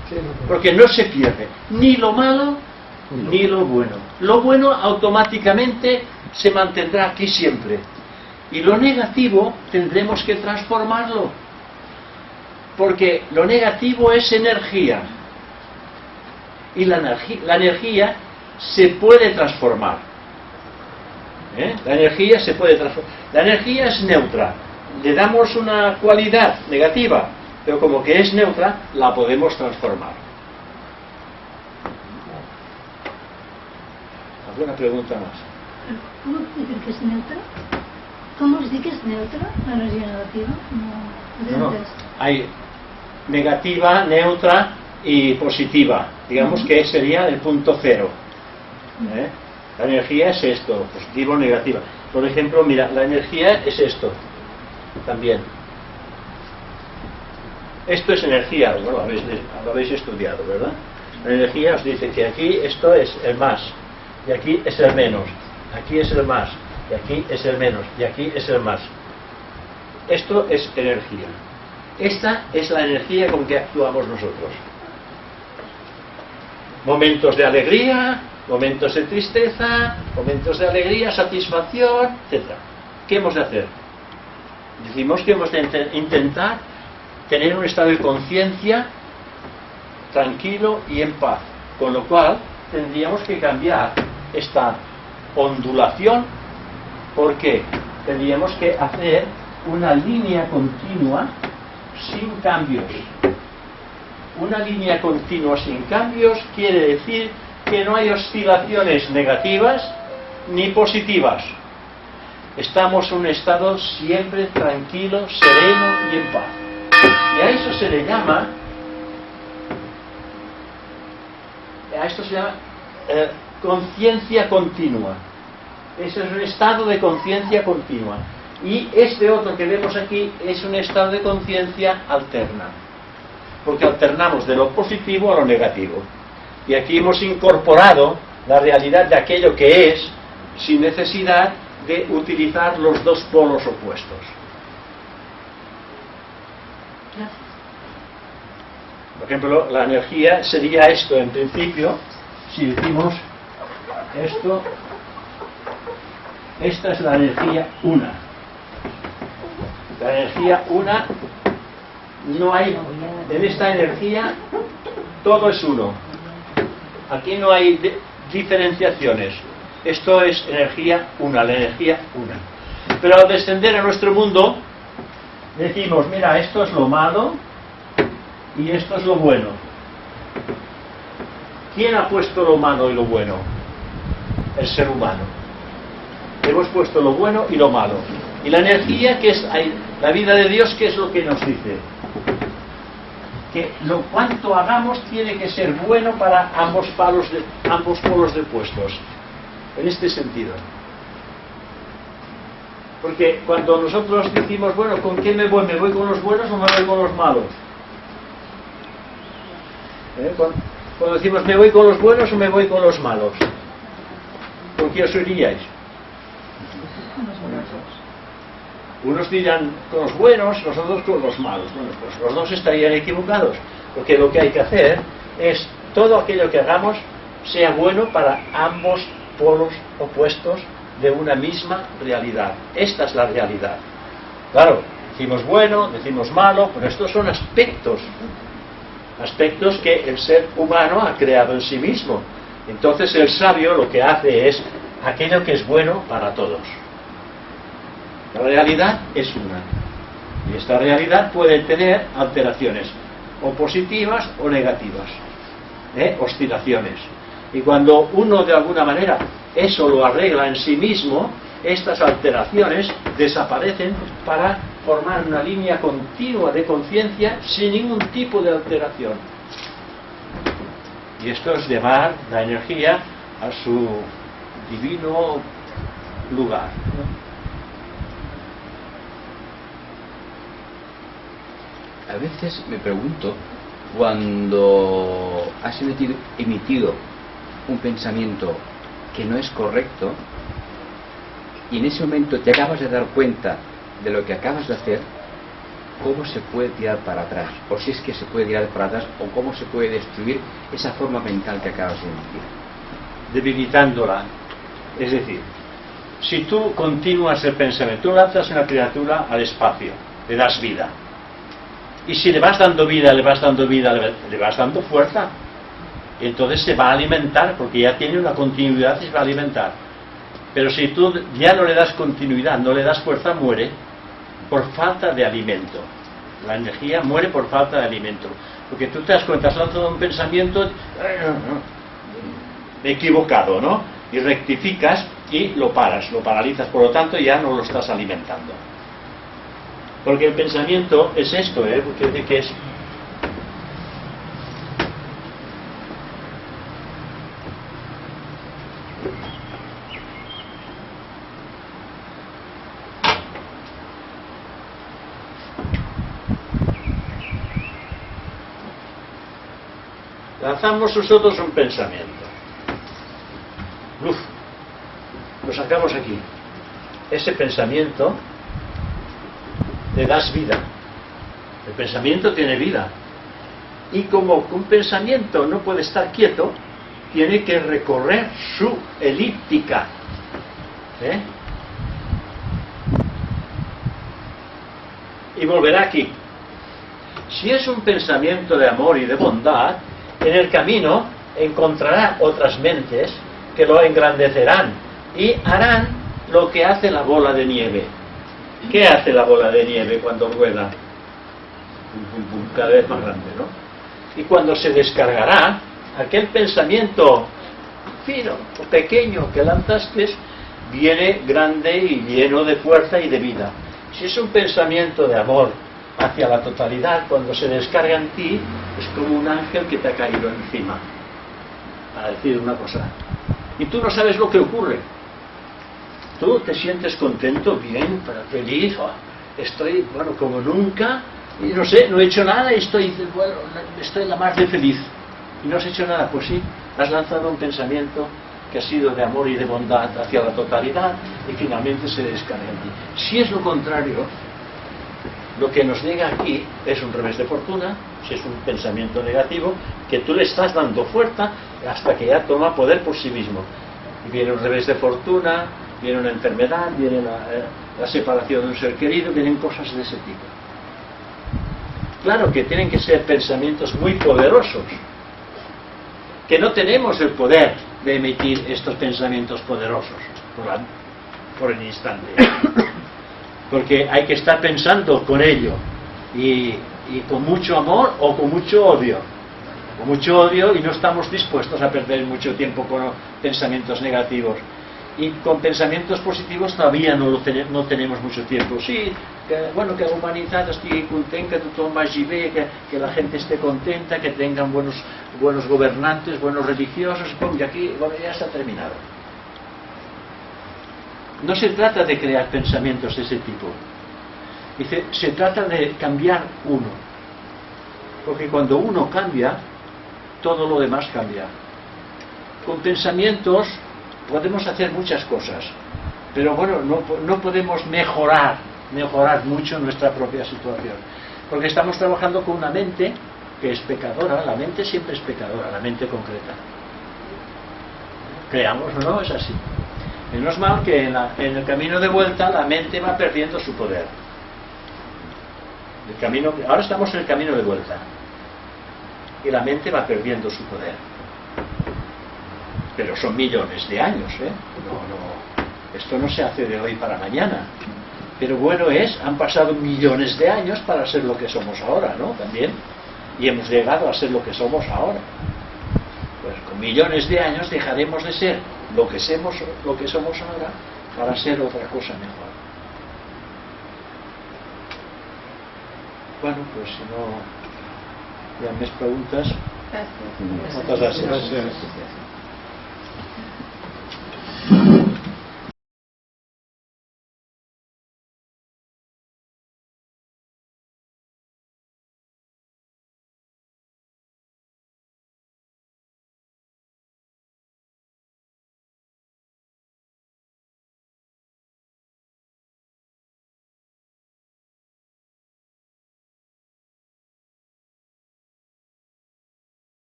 Porque no se pierde ni lo malo ni lo bueno. Lo bueno automáticamente se mantendrá aquí siempre. Y lo negativo tendremos que transformarlo. Porque lo negativo es energía. Y la energía se puede transformar. La energía se puede transformar. La energía es neutra. Le damos una cualidad negativa, pero como que es neutra, la podemos transformar. ¿Alguna pregunta más? ¿Cómo dicen que es neutra? ¿Cómo se dice que es neutra la energía negativa? No. Hay negativa, neutra y positiva. Digamos que sería el punto cero. La energía es esto, positiva o negativa. Por ejemplo, mira, la energía es esto. También. Esto es energía, bueno, lo habéis estudiado, ¿verdad? La energía os dice que aquí esto es el más, y aquí es el menos, aquí es el más, y aquí es el menos, y aquí es el más. Esto es energía. Esta es la energía con que actuamos nosotros. Momentos de alegría, momentos de tristeza, momentos de alegría, satisfacción, etc. ¿Qué hemos de hacer? Decimos que hemos de intentar tener un estado de conciencia tranquilo y en paz, con lo cual tendríamos que cambiar esta ondulación, porque tendríamos que hacer una línea continua sin cambios. Una línea continua sin cambios quiere decir que no hay oscilaciones negativas ni positivas. Estamos en un estado siempre tranquilo, sereno y en paz. Y a eso se le llama, conciencia continua. Ese es un estado de conciencia continua. Y este otro que vemos aquí es un estado de conciencia alterna. Porque alternamos de lo positivo a lo negativo. Y aquí hemos incorporado la realidad de aquello que es, sin necesidad de utilizar los dos polos opuestos. Gracias. Por ejemplo, la energía sería esto en principio, si decimos esto, esta es la energía una. La energía una, no hay, en esta energía todo es uno. Aquí no hay diferenciaciones. Esto es energía una, la energía una. Pero al descender a nuestro mundo, decimos, mira, esto es lo malo y esto es lo bueno. ¿Quién ha puesto lo malo y lo bueno? El ser humano. Hemos puesto lo bueno y lo malo. Y la energía, que es la vida de Dios, ¿qué es lo que nos dice? Que lo cuanto hagamos tiene que ser bueno para ambos polos de opuestos. En este sentido. Porque cuando nosotros decimos, bueno, ¿con qué me voy? ¿Me voy con los buenos o me voy con los malos? Cuando decimos, ¿me voy con los buenos o me voy con los malos? ¿Con qué os iríais? Unos dirán con los buenos, nosotros con los malos. Bueno, pues los dos estarían equivocados. Porque lo que hay que hacer es todo aquello que hagamos sea bueno para ambos polos opuestos de una misma realidad. Esta es la realidad. Claro, decimos bueno, decimos malo, pero estos son aspectos que el ser humano ha creado en sí mismo. Entonces el sabio lo que hace es aquello que es bueno para todos. La realidad es una. Y esta realidad puede tener alteraciones, o positivas o negativas, oscilaciones. Y cuando uno de alguna manera eso lo arregla en sí mismo, estas alteraciones desaparecen para formar una línea continua de conciencia sin ningún tipo de alteración. Y esto es llevar la energía a su divino lugar. A veces me pregunto, cuando has emitido un pensamiento que no es correcto y en ese momento te acabas de dar cuenta de lo que acabas de hacer, ¿cómo se puede tirar para atrás? O si es que se puede tirar para atrás, o cómo se puede destruir esa forma mental que acabas de emitir. Debilitándola. Es decir, si tú continúas el pensamiento, tú lanzas una criatura al espacio, le das vida. Y si le vas dando vida, le vas dando fuerza. Y entonces se va a alimentar, porque ya tiene una continuidad y se va a alimentar. Pero si tú ya no le das continuidad, no le das fuerza, muere por falta de alimento. La energía muere por falta de alimento. Porque tú te das cuenta, has lanzado un pensamiento equivocado, ¿no? Y rectificas y lo paras, lo paralizas, por lo tanto ya no lo estás alimentando. Porque el pensamiento es esto, porque que es lanzamos nosotros un pensamiento. Lo sacamos aquí. Ese pensamiento le das vida. El pensamiento tiene vida. Y como un pensamiento no puede estar quieto, tiene que recorrer su elíptica. Y volverá aquí. Si es un pensamiento de amor y de bondad, en el camino encontrará otras mentes que lo engrandecerán y harán lo que hace la bola de nieve. ¿Qué hace la bola de nieve cuando rueda? Pum, pum, pum, cada vez más grande, ¿no? Y cuando se descargará, aquel pensamiento fino o pequeño que lanzaste viene grande y lleno de fuerza y de vida. Si es un pensamiento de amor hacia la totalidad, cuando se descarga en ti, es como un ángel que te ha caído encima, para decir una cosa. Y tú no sabes lo que ocurre. Tú te sientes contento, bien, feliz, estoy, bueno, como nunca, y no sé, no he hecho nada y estoy la más de feliz. Y no has hecho nada, pues sí, has lanzado un pensamiento que ha sido de amor y de bondad hacia la totalidad y finalmente se descarga en ti. Si es lo contrario, lo que nos llega aquí es un revés de fortuna, si es un pensamiento negativo, que tú le estás dando fuerza hasta que ya toma poder por sí mismo. Y viene un revés de fortuna, viene una enfermedad, viene la separación de un ser querido, vienen cosas de ese tipo. Claro que tienen que ser pensamientos muy poderosos, que no tenemos el poder de emitir estos pensamientos poderosos por el instante. Porque hay que estar pensando con ello y con mucho amor o con mucho odio. Con mucho odio y no estamos dispuestos a perder mucho tiempo con pensamientos negativos. Y con pensamientos positivos todavía no tenemos mucho tiempo. Sí, que la humanidad esté contenta, que todo vaya bien, que la gente esté contenta, que tengan buenos gobernantes, buenos religiosos, y aquí ya está terminado. No se trata de crear pensamientos de ese tipo. Dice, se trata de cambiar uno. Porque cuando uno cambia, todo lo demás cambia. Con pensamientos podemos hacer muchas cosas, pero bueno, no podemos mejorar mucho nuestra propia situación. Porque estamos trabajando con una mente que es pecadora. La mente siempre es pecadora, la mente concreta. Creamos o no, es así. Menos mal que en el camino de vuelta la mente va perdiendo su poder. Ahora estamos en el camino de vuelta y la mente va perdiendo su poder. Pero son millones de años, esto no se hace de hoy para mañana. Pero bueno han pasado millones de años para ser lo que somos ahora, ¿no? También. Y hemos llegado a ser lo que somos ahora. Pues con millones de años dejaremos de ser lo que somos ahora para ser otra cosa mejor. Bueno, pues si no hay más preguntas. Gracias. Muchas gracias. Gracias.